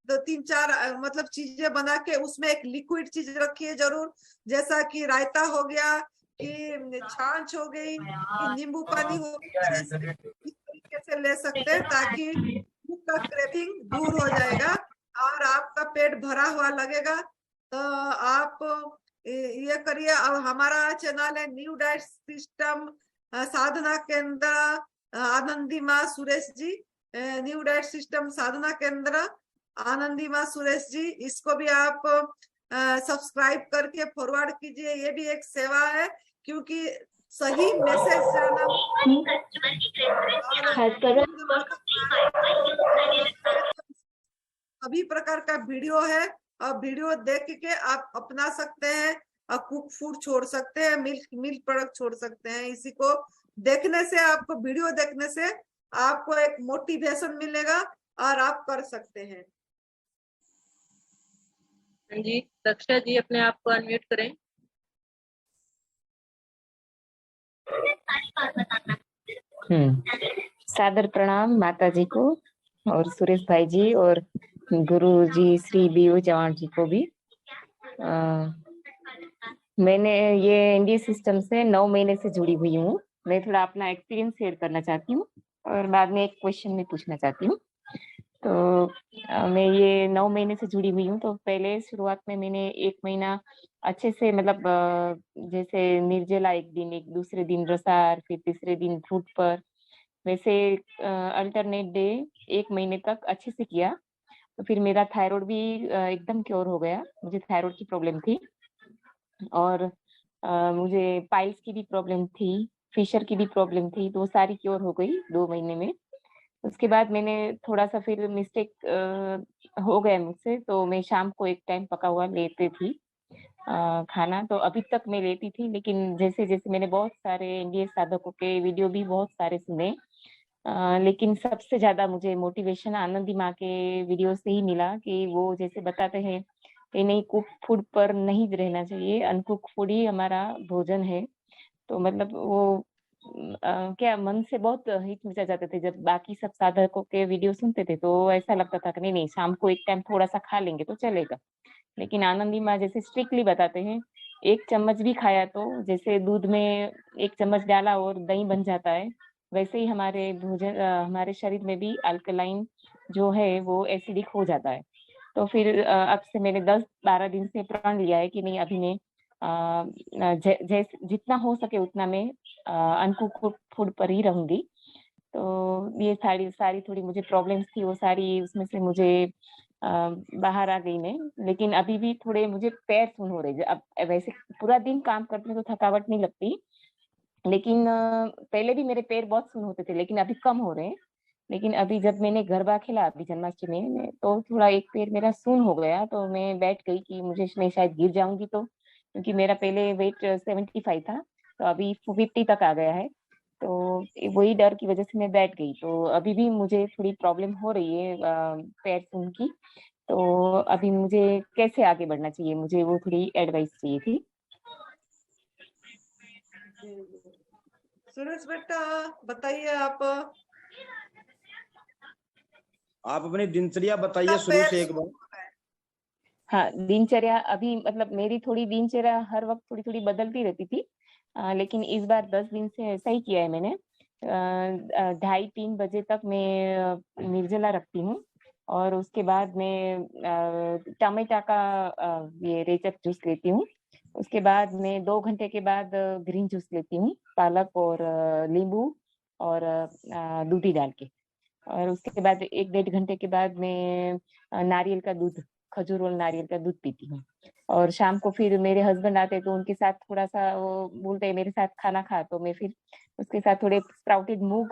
[SPEAKER 4] 3-4 मतलब चीजें बना के उसमें एक लिक्विड चीज रखिए जरूर, जैसा कि रायता हो गया, कि छाछ हो गई, कि नींबू पानी हो गया। इस तरीके से ले सकते हैं ताकि भूख का क्रेविंग दूर हो जाएगा और आपका पेट भरा हुआ लगेगा। तो आप ये करिए। अब हमारा चैनल है न्यू डाइट सिस्टम साधना केंद्र आनंदी माँ Suresh ji, new diet system साधना केंद्र आनंदी माँ सुरेश जी, इसको भी आप सब्सक्राइब करके फॉरवर्ड कीजिए। ये भी एक सेवा है, क्योंकि सही मैसेज जाना सभी प्रकार का वीडियो है और वीडियो देख के आप अपना सकते हैं और कुक फूड छोड़ सकते हैं, मिल्क प्रोडक्ट छोड़ सकते हैं। इसी को देखने से, आपको वीडियो देखने से आपको एक मोटिवेशन मिलेगा और आप कर सकते हैं।
[SPEAKER 1] जी दक्षा जी अपने आप को अनम्यूट करें।
[SPEAKER 11] सादर प्रणाम माता जी को और सुरेश भाई जी और गुरु जी श्री बीओ चौहान जी को भी। मैंने ये एनडीए सिस्टम से 9 महीने से जुड़ी हुई हूँ। मैं थोड़ा अपना एक्सपीरियंस शेयर करना चाहती हूँ और बाद में एक क्वेश्चन भी पूछना चाहती हूँ। तो मैं ये 9 महीने से जुड़ी हुई हूँ। तो पहले शुरुआत में मैंने 1 महीना अच्छे से मतलब जैसे निर्जला एक दिन, एक दूसरे दिन रसार, फिर तीसरे दिन फ्रूट पर, वैसे अल्टरनेट डे 1 महीने तक अच्छे से किया। तो फिर मेरा थायराइड भी एकदम क्योर हो गया। मुझे थायराइड की प्रॉब्लम थी और मुझे पाइल्स की भी प्रॉब्लम थी, फिशर की भी प्रॉब्लम थी, तो वो सारी क्योर हो गई 2 महीने में। उसके बाद मैंने थोड़ा सा फिर मिस्टेक हो गया मुझसे, तो मैं शाम को एक टाइम पका हुआ लेती थी खाना। तो अभी तक मैं लेती थी, लेकिन जैसे जैसे मैंने बहुत सारे एनडीए साधकों के वीडियो भी बहुत सारे सुने, लेकिन सबसे ज्यादा मुझे मोटिवेशन आनंदी माँ के वीडियो से ही मिला कि वो जैसे बताते हैं कि नहीं, कुक फूड पर नहीं रहना चाहिए, अनकुक फूड ही हमारा भोजन है। तो मतलब वो क्या मन से बहुत हिचकिचा जाते थे जब बाकी सब साधकों के वीडियो सुनते थे। तो ऐसा लगता था कि नहीं नहीं, शाम को एक टाइम थोड़ा सा खा लेंगे तो चलेगा। लेकिन आनंदी माँ जैसे स्ट्रिक्टली बताते हैं, 1 चम्मच भी खाया तो जैसे दूध में 1 चम्मच डाला और दही बन जाता है, वैसे ही हमारे भोजन हमारे शरीर में भी अल्कलाइन जो है वो एसिडिक हो जाता है। तो फिर अब से मैंने 10-12 दिन से प्रण लिया है कि नहीं, अभी मैं जितना हो सके उतना मैं अनकुक फूड पर ही रहूंगी। तो ये सारी थोड़ी मुझे प्रॉब्लम्स थी, वो सारी उसमें से मुझे बाहर आ गई मैं। लेकिन अभी भी थोड़े मुझे पैर सुन हो रहे। अब वैसे पूरा दिन काम करते हैं तो थकावट नहीं लगती, लेकिन पहले भी मेरे पैर बहुत सुन होते थे, लेकिन अभी कम हो रहे हैं। लेकिन अभी जब मैंने गरबा खेला अभी जन्माष्टमी में, तो थोड़ा एक पैर मेरा सुन हो गया। तो मैं बैठ गई कि मुझे मैं शायद गिर जाऊंगी, तो क्योंकि मेरा पहले वेट 75 था, तो अभी 50 तक आ गया है। तो वही डर की वजह से मैं बैठ गई। तो अभी भी मुझे थोड़ी प्रॉब्लम हो रही है पैर सुन की। तो अभी मुझे कैसे आगे बढ़ना चाहिए, मुझे वो थोड़ी एडवाइस चाहिए थी।
[SPEAKER 4] सुरेश बेटा बताइए, आप
[SPEAKER 2] अपनी दिनचर्या बताइए शुरू से एक बार।
[SPEAKER 11] हाँ, दिनचर्या अभी मतलब मेरी थोड़ी दिनचर्या हर वक्त थोड़ी थोड़ी बदलती रहती थी। लेकिन इस बार 10 दिन से ऐसा ही किया है मैंने। 2:30-3 बजे तक मैं निर्जला रखती हूँ और उसके बाद मैं टमाटा का ये रेचक जूस लेती हूँ। उसके बाद मैं 2 घंटे के बाद ग्रीन जूस लेती हूँ, पालक और नींबू और दूधी डाल के। और उसके बाद 1-1.5 घंटे के बाद मैं नारियल का दूध, खजूर और नारियल का दूध पीती हूँ। और शाम को फिर मेरे हस्बैंड आते तो उनके साथ थोड़ा सा वो बोलते हैं मेरे साथ खाना खा, तो मैं फिर उसके साथ थोड़े स्प्राउटेड मूंग,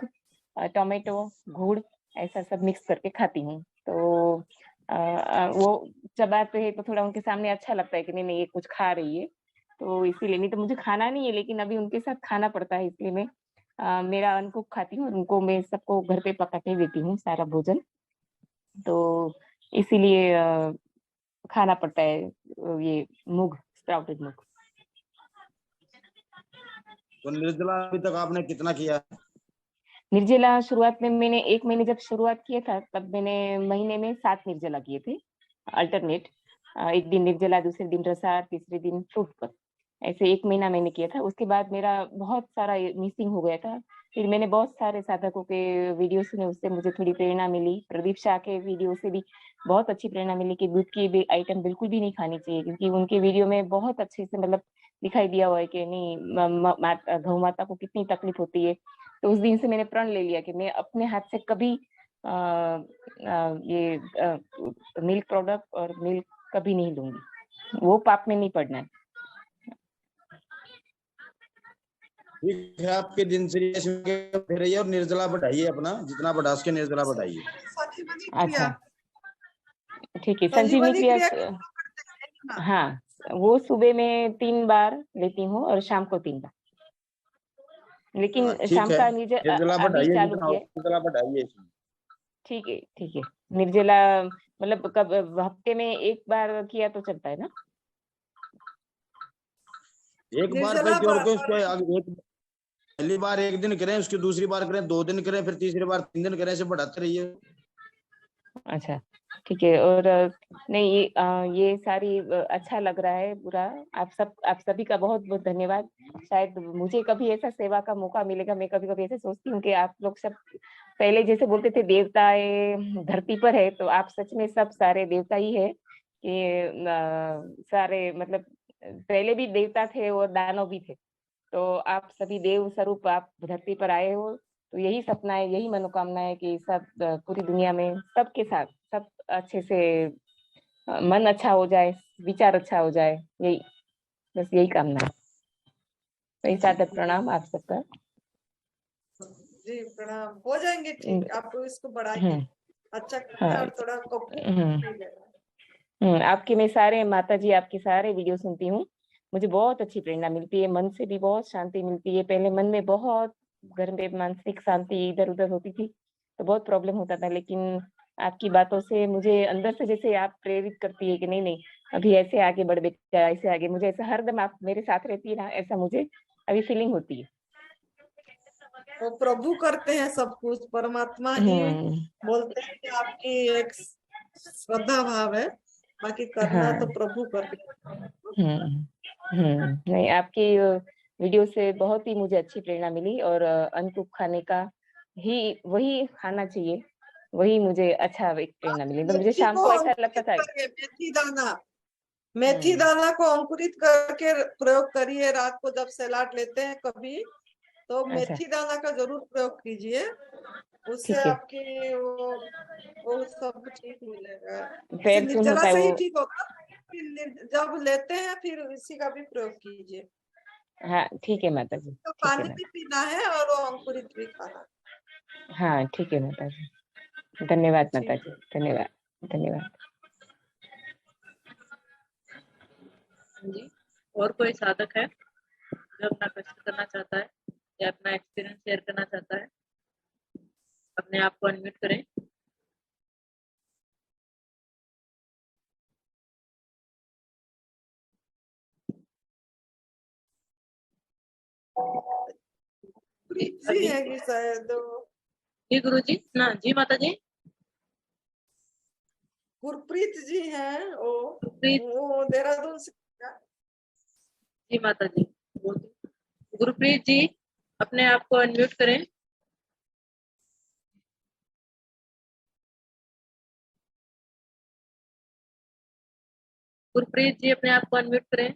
[SPEAKER 11] टोमेटो, गुड़ ऐसा सब मिक्स करके खाती हूँ। तो वो चबाते हैं तो थोड़ा उनके सामने अच्छा लगता है कि नहीं नहीं ये कुछ खा रही है, तो इसीलिए। नहीं तो मुझे खाना नहीं है, लेकिन अभी उनके साथ खाना पड़ता है, इसलिए मैं मेरा अनकुक खाती हूँ और उनको मैं सबको घर पे पका के देती हूँ सारा भोजन, तो इसीलिए खाना पड़ता है ये मूंग, स्प्राउटेड मूंग।
[SPEAKER 2] तो निर्जला अभी तक आपने कितना किया?
[SPEAKER 11] निर्जला शुरुआत में मैंने 1 महीने जब शुरुआत किया था तब मैंने महीने में 7 निर्जला किए थे अल्टरनेट। एक दिन निर्जला, दूसरे दिन रसार, तीसरे दिन फ्रूट पर, ऐसे 1 महीना मैंने किया था। उसके बाद मेरा बहुत सारा मिसिंग हो गया था। फिर मैंने बहुत सारे साधकों के वीडियो सुने, उससे मुझे थोड़ी प्रेरणा मिली। प्रदीप शाह के वीडियो से भी बहुत अच्छी प्रेरणा मिली कि दूध की भी आइटम बिल्कुल भी नहीं खानी चाहिए, क्योंकि उनके वीडियो में बहुत अच्छे से मतलब दिखाई दिया हुआ है कि नहीं गौ माता को कितनी तकलीफ होती है। तो उस दिन से मैंने प्रण ले लिया कि मैं अपने हाथ से कभी ये मिल्क प्रोडक्ट और मिल्क कभी नहीं लूंगी, वो पाप में नहीं पड़ना है।
[SPEAKER 2] ठीक है, आपके दिनचर्या दे रही है और निर्जला बढ़ाइए, अपना जितना बढ़ा सके निर्जला बढ़ाइए।
[SPEAKER 11] अच्छा ठीक है, संजीवनी क्रिया, हाँ वो सुबह में 3 बार लेती हूँ और शाम को 3 बार, लेकिन शाम का
[SPEAKER 2] निर्जला
[SPEAKER 11] अभी
[SPEAKER 2] बढ़ाइए,
[SPEAKER 11] चालू
[SPEAKER 2] जितना
[SPEAKER 11] किया।
[SPEAKER 2] निर्जला बढ़ाइए।
[SPEAKER 11] ठीक है ठीक है, निर्जला मतलब कब हफ्ते में 1 बार किया तो चलता है ना?
[SPEAKER 2] एक बार पे क्यों उसको पहली बार 1 दिन करें, उसकी दूसरी बार करें 2 दिन करें, फिर तीसरी बार 3 दिन करें, ऐसे बढ़ाते रहिए।
[SPEAKER 11] अच्छा ठीक है। और नहीं ये सारी अच्छा लग रहा है पूरा। आप सभी का बहुत बहुत धन्यवाद। शायद मुझे कभी ऐसा सेवा का मौका मिलेगा। मैं कभी कभी ऐसे सोचती हूँ कि आप लोग सब पहले जैसे बोलते थे देवताएं धरती पर है, तो आप सच में सब सारे देवता ही है कि सारे मतलब पहले भी देवता थे और दानव भी थे, तो आप सभी देव स्वरूप आप धरती पर आए हो। तो यही सपना है, यही मनोकामना है कि सब पूरी दुनिया में सबके साथ सब अच्छे से मन अच्छा हो जाए, विचार अच्छा हो जाए, यही बस यही कामना है। तो सादर प्रणाम आप सबका।
[SPEAKER 4] जी प्रणाम, हो जाएंगे ठीक। आप इसको बढ़ाइए, अच्छा करना और थोड़ा
[SPEAKER 11] आपके मैं सारे माता जी आपके सारे वीडियो सुनती हूँ, मुझे बहुत अच्छी प्रेरणा मिलती है, मन से भी बहुत शांति मिलती है। पहले मन में बहुत घर में मानसिक शांति इधर उधर होती थी, तो बहुत प्रॉब्लम होता था, लेकिन आपकी बातों से मुझे अंदर से जैसे आप प्रेरित करती है कि नहीं नहीं अभी ऐसे आगे बढ़ बेटा, ऐसे आगे, मुझे ऐसा हरदम आप मेरे साथ रहती है ना, ऐसा मुझे अभी फीलिंग होती है।
[SPEAKER 4] वो प्रभु करते हैं सब कुछ, परमात्मा ही बोलते हैं कि आपकी एक श्रद्धा भाव है, बाकी करना तो प्रभु करते हैं।
[SPEAKER 11] नहीं आपकी वीडियो से बहुत ही मुझे अच्छी प्रेरणा मिली, और अनकुक खाने का ही वही खाना चाहिए, वही मुझे अच्छा एक प्रेरणा मिली। तो मुझे शाम को ऐसा लगता था
[SPEAKER 4] मेथी दाना को अंकुरित करके प्रयोग करिए। रात को जब सलाद लेते हैं कभी, तो मेथी दाना का जरूर प्रयोग कीजिए, उससे आपकी वो सब ठीक मिलेगा। निर्जला से ही ठीक होगा, जब लेते हैं फिर इसी का भी प्रयोग कीजिए।
[SPEAKER 11] हाँ ठीक है माता जी,
[SPEAKER 4] तो पानी भी पीना है और वो अंकुरित भी खाना।
[SPEAKER 11] हाँ ठीक है माता जी, धन्यवाद माता जी, धन्यवाद धन्यवाद।
[SPEAKER 1] जी, और कोई साधक है जो अपना क्वेश्चन करना चाहता है या अपना एक्सपीरियंस शेयर करना चाहता है? अपने आप को अनम्यूट करें।
[SPEAKER 4] जी है कि शायद
[SPEAKER 1] जी गुरु जी ना, जी माता जी।
[SPEAKER 4] गुरप्रीत जी हैं, वो देहरादून से।
[SPEAKER 1] जी माता जी। गुरप्रीत जी अपने आप को अनम्यूट करें। गुरप्रीत जी अपने आप को अनम्यूट करें।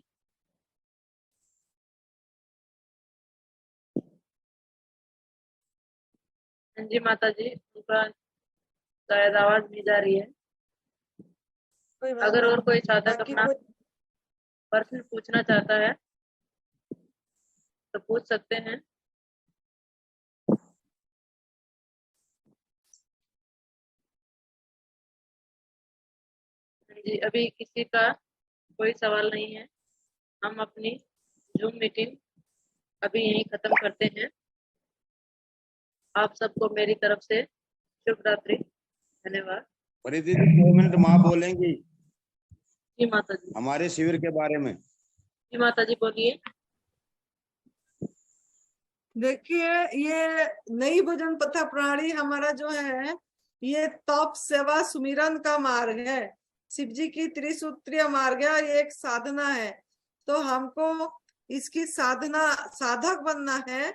[SPEAKER 1] हाँ जी माता जी, उनका शायद आवाज नहीं जा रही है।
[SPEAKER 4] कोई बात
[SPEAKER 1] अगर
[SPEAKER 4] नहीं।
[SPEAKER 1] और कोई साधक
[SPEAKER 4] बाकी
[SPEAKER 1] अपना
[SPEAKER 4] कोई
[SPEAKER 1] प्रश्न पूछना चाहता है तो पूछ सकते हैं। जी अभी किसी का कोई सवाल नहीं है। हम अपनी जूम मीटिंग अभी यहीं खत्म करते हैं। आप सबको मेरी तरफ से शुभ रात्रि, धन्यवाद।
[SPEAKER 2] परिधि जी 2 मिनट माँ बोलेंगी
[SPEAKER 1] जी माता जी।
[SPEAKER 2] हमारे शिविर के बारे में।
[SPEAKER 1] जी माता जी बोलिए।
[SPEAKER 4] देखिए, ये नई भोजन पथा प्रणाली हमारा जो है, ये तप सेवा सुमिरन का मार्ग है, शिव जी की त्रिसूत्रीय मार्ग है, ये एक साधना है। तो हमको इसकी साधना साधक बनना है।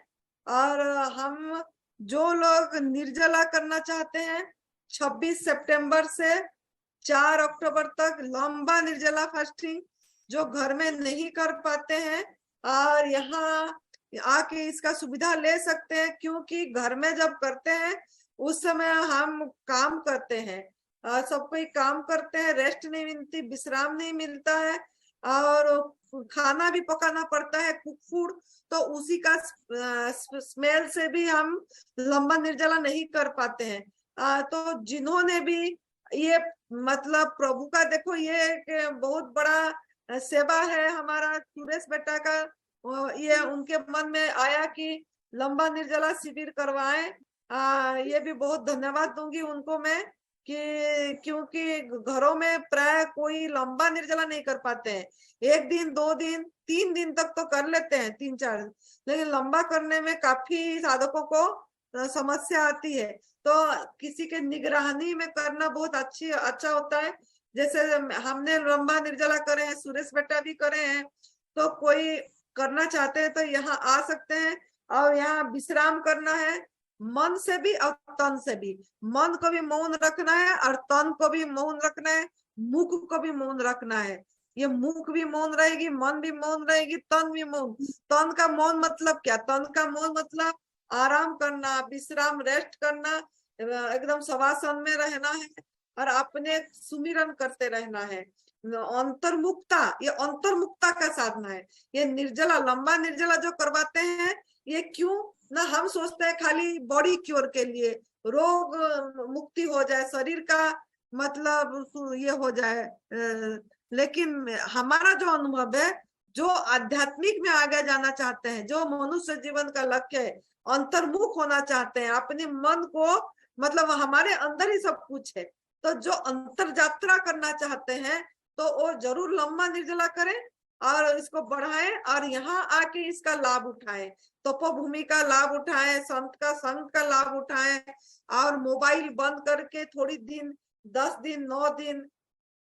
[SPEAKER 4] और हम जो लोग निर्जला करना चाहते हैं 26 सितंबर से 4 अक्टूबर तक लंबा निर्जला फास्टिंग, जो घर में नहीं कर पाते हैं और यहाँ आके इसका सुविधा ले सकते हैं, क्योंकि घर में जब करते हैं उस समय हम काम करते हैं, सब कोई काम करते हैं, रेस्ट नहीं मिलती, विश्राम नहीं मिलता है और खाना भी पकाना पड़ता है, कुक फूड। तो उसी का स्मेल से भी हम लंबा निर्जला नहीं कर पाते हैं। तो जिन्होंने भी ये मतलब प्रभु का, देखो ये एक बहुत बड़ा सेवा है हमारा सुरेश बेटा का, ये उनके मन में आया कि लंबा निर्जला शिविर करवाएं। ये भी बहुत धन्यवाद दूंगी उनको मैं, कि क्योंकि घरों में प्राय कोई लंबा निर्जला नहीं कर पाते हैं। 1 दिन 2 दिन 3 दिन तक तो कर लेते हैं, 3-4 दिन, लेकिन लंबा करने में काफी साधकों को समस्या आती है। तो किसी के निगरानी में करना बहुत अच्छा होता है। जैसे हमने लंबा निर्जला करे हैं, सुरेश बेटा भी करे हैं, तो कोई करना चाहते हैं तो यहाँ आ सकते हैं। और यहाँ विश्राम करना है, मन से भी और तन से भी। मन को भी मौन रखना है और तन को भी मौन रखना है, मुख को भी मौन रखना है। ये मुख भी मौन रहेगी, मन भी मौन रहेगी, तन भी मौन। तन का मौन मतलब क्या? तन का मौन मतलब आराम करना, विश्राम, रेस्ट करना, एकदम शवासन में रहना है और अपने सुमिरन करते रहना है। अंतर्मुक्ता, ये अंतर्मुक्ता का साधना है। ये निर्जला, लंबा निर्जला जो करवाते हैं, ये क्यों ना, हम सोचते हैं खाली बॉडी क्योर के लिए, रोग मुक्ति हो जाए, शरीर का मतलब ये हो जाए, लेकिन हमारा जो अनुभव है, जो आध्यात्मिक में आगे जाना चाहते हैं, जो मनुष्य जीवन का लक्ष्य है, अंतर्मुख होना चाहते हैं, अपने मन को मतलब हमारे अंदर ही सब कुछ है, तो जो अंतर यात्रा करना चाहते हैं तो वो जरूर लंबा निर्जला करें और इसको बढ़ाएं और यहाँ आके इसका लाभ उठाएं, तपोभूमि का लाभ उठाएं, संत का संग का लाभ उठाएं और मोबाइल बंद करके थोड़ी दिन 10 दिन 9 दिन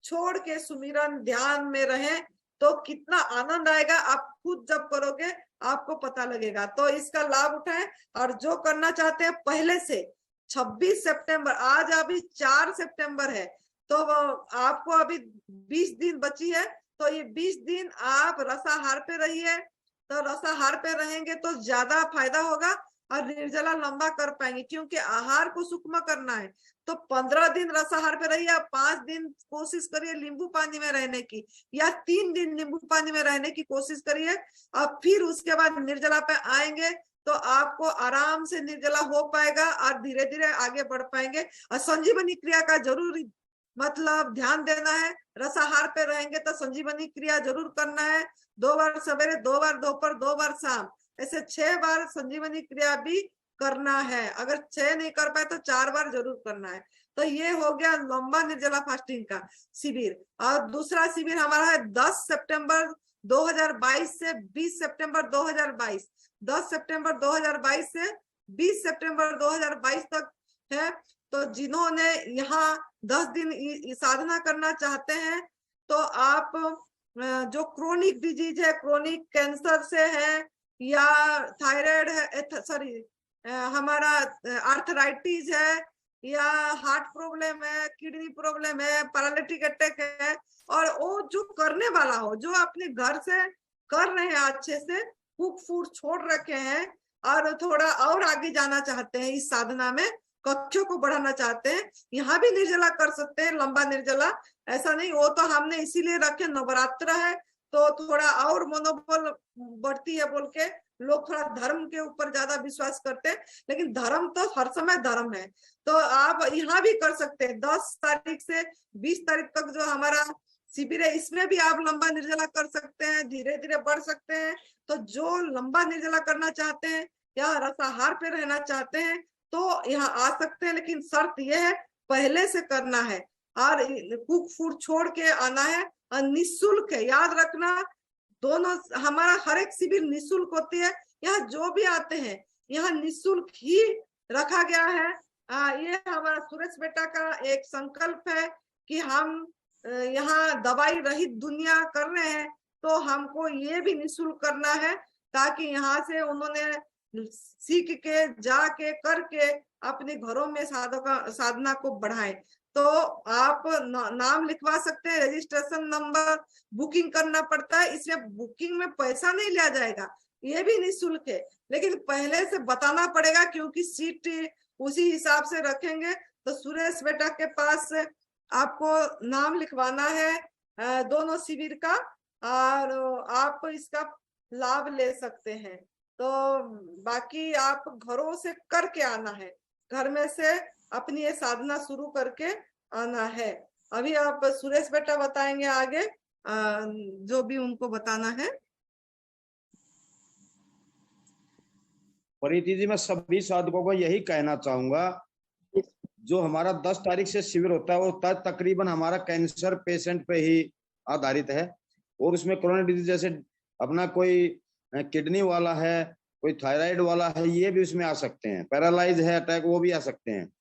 [SPEAKER 4] छोड़ के सुमिरन ध्यान में रहें तो कितना आनंद आएगा, आप खुद जब करोगे आपको पता लगेगा। तो इसका लाभ उठाएं और जो करना चाहते हैं पहले से 26 सितंबर, आज अभी 4 सितंबर है, तो आपको अभी 20 दिन बची है, तो ये 20 दिन आप रसाहार पे रहिए। तो रसाहार पे रहेंगे तो ज्यादा फायदा होगा और निर्जला लंबा कर पाएंगे, क्योंकि आहार को सूक्ष्म करना है। तो 15 दिन रसाहार पे रहिए, 5 दिन कोशिश करिए नींबू पानी में रहने की, या 3 दिन नींबू पानी में रहने की कोशिश करिए और फिर उसके बाद निर्जला पे आएंगे तो आपको आराम से निर्जला हो पाएगा और धीरे धीरे आगे बढ़ पाएंगे। और संजीवनी क्रिया का जरूर मतलब ध्यान देना है। रसाहार पे रहेंगे तो संजीवनी क्रिया जरूर करना है, 2 बार सवेरे, 2 बार दोपहर, 2 बार शाम, ऐसे 6 बार संजीवनी क्रिया भी करना है। अगर 6 नहीं कर पाए तो 4 बार जरूर करना है। तो ये हो गया लंबा निर्जला फास्टिंग का शिविर। और दूसरा शिविर हमारा है 10 सितंबर 2022 से 20 सितंबर 2022, 10 सितंबर 2022 से 20 सितंबर 2022 तक है। तो जिन्होंने यहाँ 10 दिन साधना करना चाहते हैं, तो आप जो क्रोनिक डिजीज है, क्रोनिक कैंसर से है या थायराइड है, सॉरी हमारा आर्थराइटिस है, या हार्ट प्रॉब्लम है, किडनी प्रॉब्लम है, पैरालिटिक अटैक है, और वो जो करने वाला हो, जो अपने घर से कर रहे हैं, अच्छे से कुक फूड छोड़ रखे हैं और थोड़ा और आगे जाना चाहते हैं इस साधना में, कक्षों को बढ़ाना चाहते हैं, यहाँ भी निर्जला कर सकते हैं, लंबा निर्जला। ऐसा नहीं, वो तो हमने इसीलिए रखे, नवरात्र है तो थोड़ा और मनोबल बढ़ती है बोल के लोग थोड़ा धर्म के ऊपर ज्यादा विश्वास करते हैं, लेकिन धर्म तो हर समय धर्म है। तो आप यहाँ भी कर सकते हैं, 10 तारीख से 20 तारीख तक जो हमारा शिविर है, इसमें भी आप लंबा निर्जला कर सकते हैं, धीरे धीरे बढ़ सकते हैं। तो जो लंबा निर्जला करना चाहते हैं या रसाहार पे रहना चाहते हैं तो यहाँ आ सकते हैं, लेकिन शर्त यह है पहले से करना है और कुक फूड छोड़ के आना है, और निःशुल्क है, याद रखना। दोनों हमारा हर एक शिविर निःशुल्क होती है, यहाँ जो भी आते हैं यहाँ निःशुल्क ही रखा गया है। ये हमारा सुरेश बेटा का एक संकल्प है कि हम यहाँ दवाई रहित दुनिया कर रहे हैं, तो हमको ये भी निःशुल्क करना है, ताकि यहाँ से उन्होंने सीख के जाके करके अपने घरों में साधना को बढ़ाएं। तो आप नाम लिखवा सकते हैं, रजिस्ट्रेशन नंबर, बुकिंग करना पड़ता है, इसमें बुकिंग में पैसा नहीं लिया जाएगा, ये भी निःशुल्क है, लेकिन पहले से बताना पड़ेगा क्योंकि सीट उसी हिसाब से रखेंगे। तो सुरेश बेटा के पास आपको नाम लिखवाना है दोनों शिविर का, और आप इसका लाभ ले सकते हैं। तो बाकी आप घरों से करके आना है, घर में से अपनी ये साधना शुरू करके आना है। अभी आप सुरेश बेटा बताएंगे आगे जो भी उनको बताना है।
[SPEAKER 2] प्रीति जी, मैं सभी साधकों को यही कहना चाहूंगा, जो हमारा 10 तारीख से शिविर होता है वो तकरीबन हमारा कैंसर पेशेंट पे ही आधारित है, और उसमें क्रोनिक डिजीज जैसे अपना कोई किडनी वाला है, कोई थायराइड वाला है, ये भी उसमें आ सकते हैं, पैरालाइज है, अटैक, वो भी आ सकते हैं।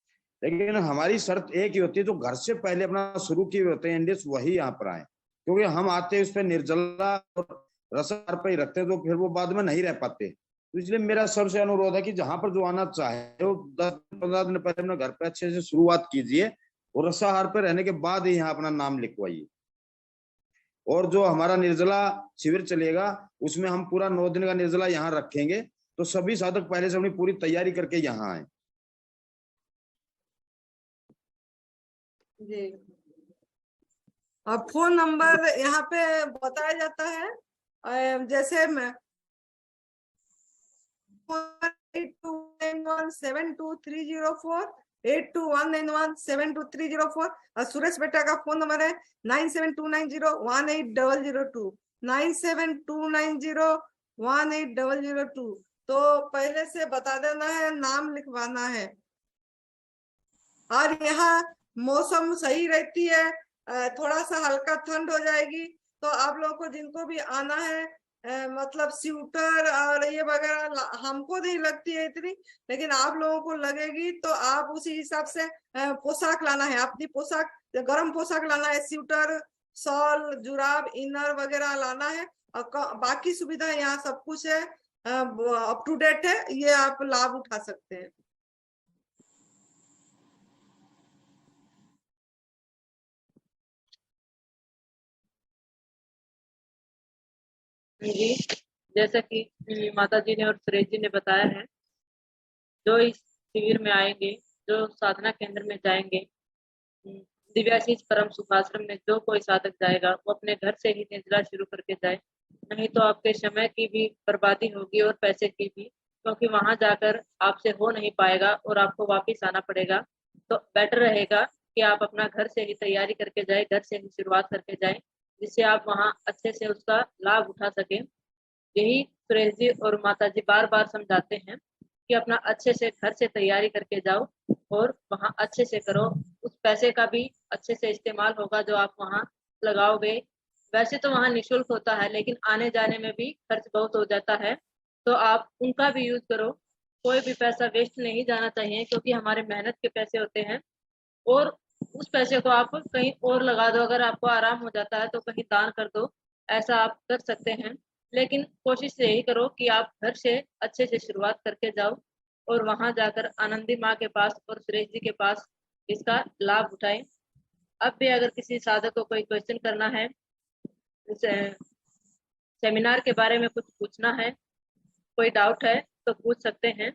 [SPEAKER 2] लेकिन हमारी शर्त एक ही होती है, जो घर से पहले अपना शुरू किए होते हैं एनडीएस, वही यहाँ पर आए, क्योंकि हम आते हैं उस पर निर्जला और रसाहार पे ही रखते हैं, तो फिर वो बाद में नहीं रह पाते। तो इसलिए मेरा सबसे अनुरोध है कि जहां पर जो आना चाहे वो 10-15 दिन पहले अपने घर पे अच्छे से शुरुआत कीजिए, और रसाहार पे रहने के बाद ही यहाँ अपना नाम लिखवाइए। और जो हमारा निर्जला शिविर चलेगा उसमें हम पूरा 9 दिन का निर्जला यहाँ रखेंगे, तो सभी साधक पहले से अपनी पूरी तैयारी करके यहाँ आए।
[SPEAKER 4] जी, अब फोन नंबर यहाँ पे बताया जाता है, जैसे 829172304821917230 8291723048, और सुरेश बेटा का फोन नंबर है 9729018002 9729018002। तो पहले से बता देना है, नाम लिखवाना है। और यहाँ मौसम सही रहती है, थोड़ा सा हल्का ठंड हो जाएगी, तो आप लोगों को जिनको भी आना है मतलब स्वेटर और ये वगैरह हमको नहीं लगती है इतनी, लेकिन आप लोगों को लगेगी, तो आप उसी हिसाब से पोशाक लाना है, अपनी पोशाक, गर्म पोशाक लाना है, स्वेटर, शॉल, जुराब, इनर वगैरह लाना है। और बाकी सुविधा यहाँ सब कुछ है, अप टू डेट है, ये आप लाभ उठा सकते हैं।
[SPEAKER 1] जी, जैसा कि माता जी ने और सुरेश जी ने बताया है, जो इस शिविर में आएंगे, जो साधना केंद्र में जाएंगे, दिव्याशीष परम सुखाश्रम में जो कोई साधक जाएगा वो अपने घर से ही निर्जला शुरू करके जाए, नहीं तो आपके समय की भी बर्बादी होगी और पैसे की भी, क्योंकि वहां जाकर आपसे हो नहीं पाएगा और आपको वापिस आना पड़ेगा। तो बेटर रहेगा कि आप अपना घर से ही तैयारी करके जाए, घर से ही शुरुआत करके जाए, जिससे आप वहाँ अच्छे से उसका लाभ उठा सकें। यही सुरेश जी और माता जी बार बार समझाते हैं कि अपना अच्छे से घर से तैयारी करके जाओ और वहाँ अच्छे से करो, उस पैसे का भी अच्छे से इस्तेमाल होगा जो आप वहाँ लगाओगे। वैसे तो वहाँ निःशुल्क होता है, लेकिन आने जाने में भी खर्च बहुत हो जाता है, तो आप उनका भी यूज करो। कोई भी पैसा वेस्ट नहीं जाना चाहिए, क्योंकि हमारे मेहनत के पैसे होते हैं, और उस पैसे को आप कहीं और लगा दो। अगर आपको आराम हो जाता है तो कहीं दान कर दो, ऐसा आप कर सकते हैं। लेकिन कोशिश यही करो कि आप घर से अच्छे से शुरुआत करके जाओ और वहां जाकर आनंदी माँ के पास और सुरेश जी के पास इसका लाभ उठाएं। अब भी अगर किसी साधक को कोई क्वेश्चन करना है, सेमिनार के बारे में कुछ पूछना है, कोई डाउट है तो पूछ सकते हैं।